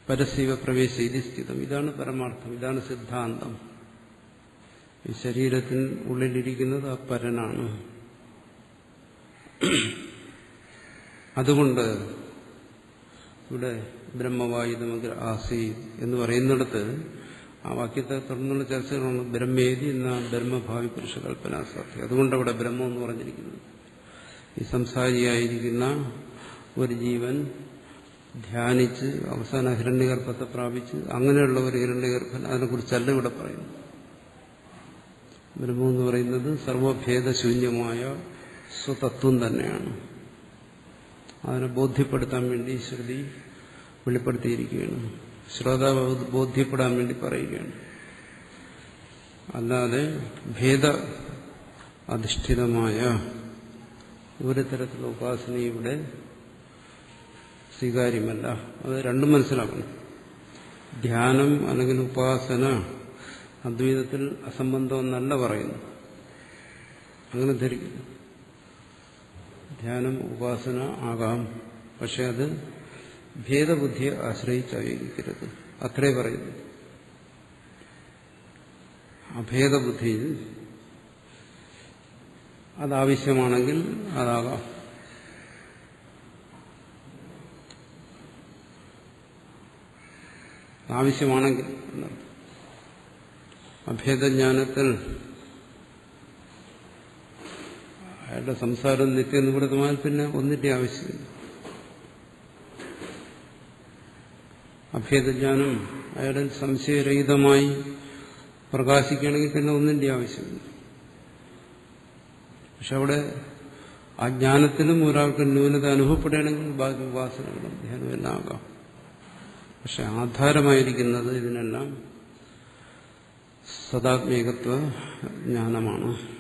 പരസീവ പ്രവേശ ഇതി സ്ഥിതം, ഇതാണ് പരമാർത്ഥം, ഇതാണ് സിദ്ധാന്തം. ഈ ശരീരത്തിന് ഉള്ളിലിരിക്കുന്നത് ആ പരനാണ്. അതുകൊണ്ട് ഇവിടെ ബ്രഹ്മവായുധമഗ്ര ആസി എന്ന് പറയുന്നിടത്ത് ആ വാക്യത്തെ തുടർന്നുള്ള ചർച്ചകളാണ്. ബ്രഹ്മേതി എന്ന ബ്രഹ്മഭാവി പുരുഷ കൽപ്പന സാധ്യ. അതുകൊണ്ടവിടെ ബ്രഹ്മം എന്ന് പറഞ്ഞിരിക്കുന്നത്. ഈ സംസാരിയായിരിക്കുന്ന ഒരു ജീവൻ ധ്യാനിച്ച് അവസാന ഹിരണ്യഗർഭത്തെ പ്രാപിച്ച് അങ്ങനെയുള്ള ഒരു ഹിരണ്യഗർഭൻ, അതിനെക്കുറിച്ചല്ല ഇവിടെ പറയുന്നു. ബ്രഹ്മം എന്ന് പറയുന്നത് സർവഭേദശൂന്യമായ സ്വതത്വം തന്നെയാണ്. അതിനെ ബോധ്യപ്പെടുത്താൻ വേണ്ടി ശ്രുതി വെളിപ്പെടുത്തിയിരിക്കുകയാണ്. ശ്രോതാവ് ബോധ്യപ്പെടാൻ വേണ്ടി പറയുകയാണ്. അല്ലാതെ ഭേദ അധിഷ്ഠിതമായ ഒരു തരത്തിലുള്ള ഉപാസന ഇവിടെ സ്വീകാര്യമല്ല. അത് രണ്ടും മനസ്സിലാക്കണം. ധ്യാനം അല്ലെങ്കിൽ ഉപാസന അദ്വൈതത്തിൽ അസംബന്ധമെന്നല്ല പറയുന്നു. അങ്ങനെ ധരിക്കുന്നു. ധ്യാനം ഉപാസന ആകാം, പക്ഷെ അത് ഭേദബുദ്ധിയെ ആശ്രയിച്ചായിരിക്കരുത്. അത്രേ പറയുന്നു. അഭേദബുദ്ധിയിൽ അതാവശ്യമാണെങ്കിൽ അതാകാം. ആവശ്യമാണെങ്കിൽ എന്നർത്ഥം. അഭേദജ്ഞാനത്തിൽ അയാളുടെ സംസാരം നിത്യനിവൃത്തമായാൽ പിന്നെ ഒന്നിന്റെ ആവശ്യമില്ല. അഭേദജ്ഞാനം അയാളിൽ സംശയരഹിതമായി പ്രകാശിക്കുകയാണെങ്കിൽ പിന്നെ ഒന്നിന്റെ ആവശ്യമില്ല. പക്ഷെ അവിടെ ആ ജ്ഞാനത്തിലും ഒരാൾക്ക് ന്യൂനത അനുഭവപ്പെടുകയാണെങ്കിൽ ബാക്കി ഉപാസനകളും ധ്യാനമെല്ലാം ആകാം. പക്ഷെ ആധാരമായിരിക്കുന്നത് ഇതിനെല്ലാം സദാത്മികത്വ ജ്ഞാനമാണ്.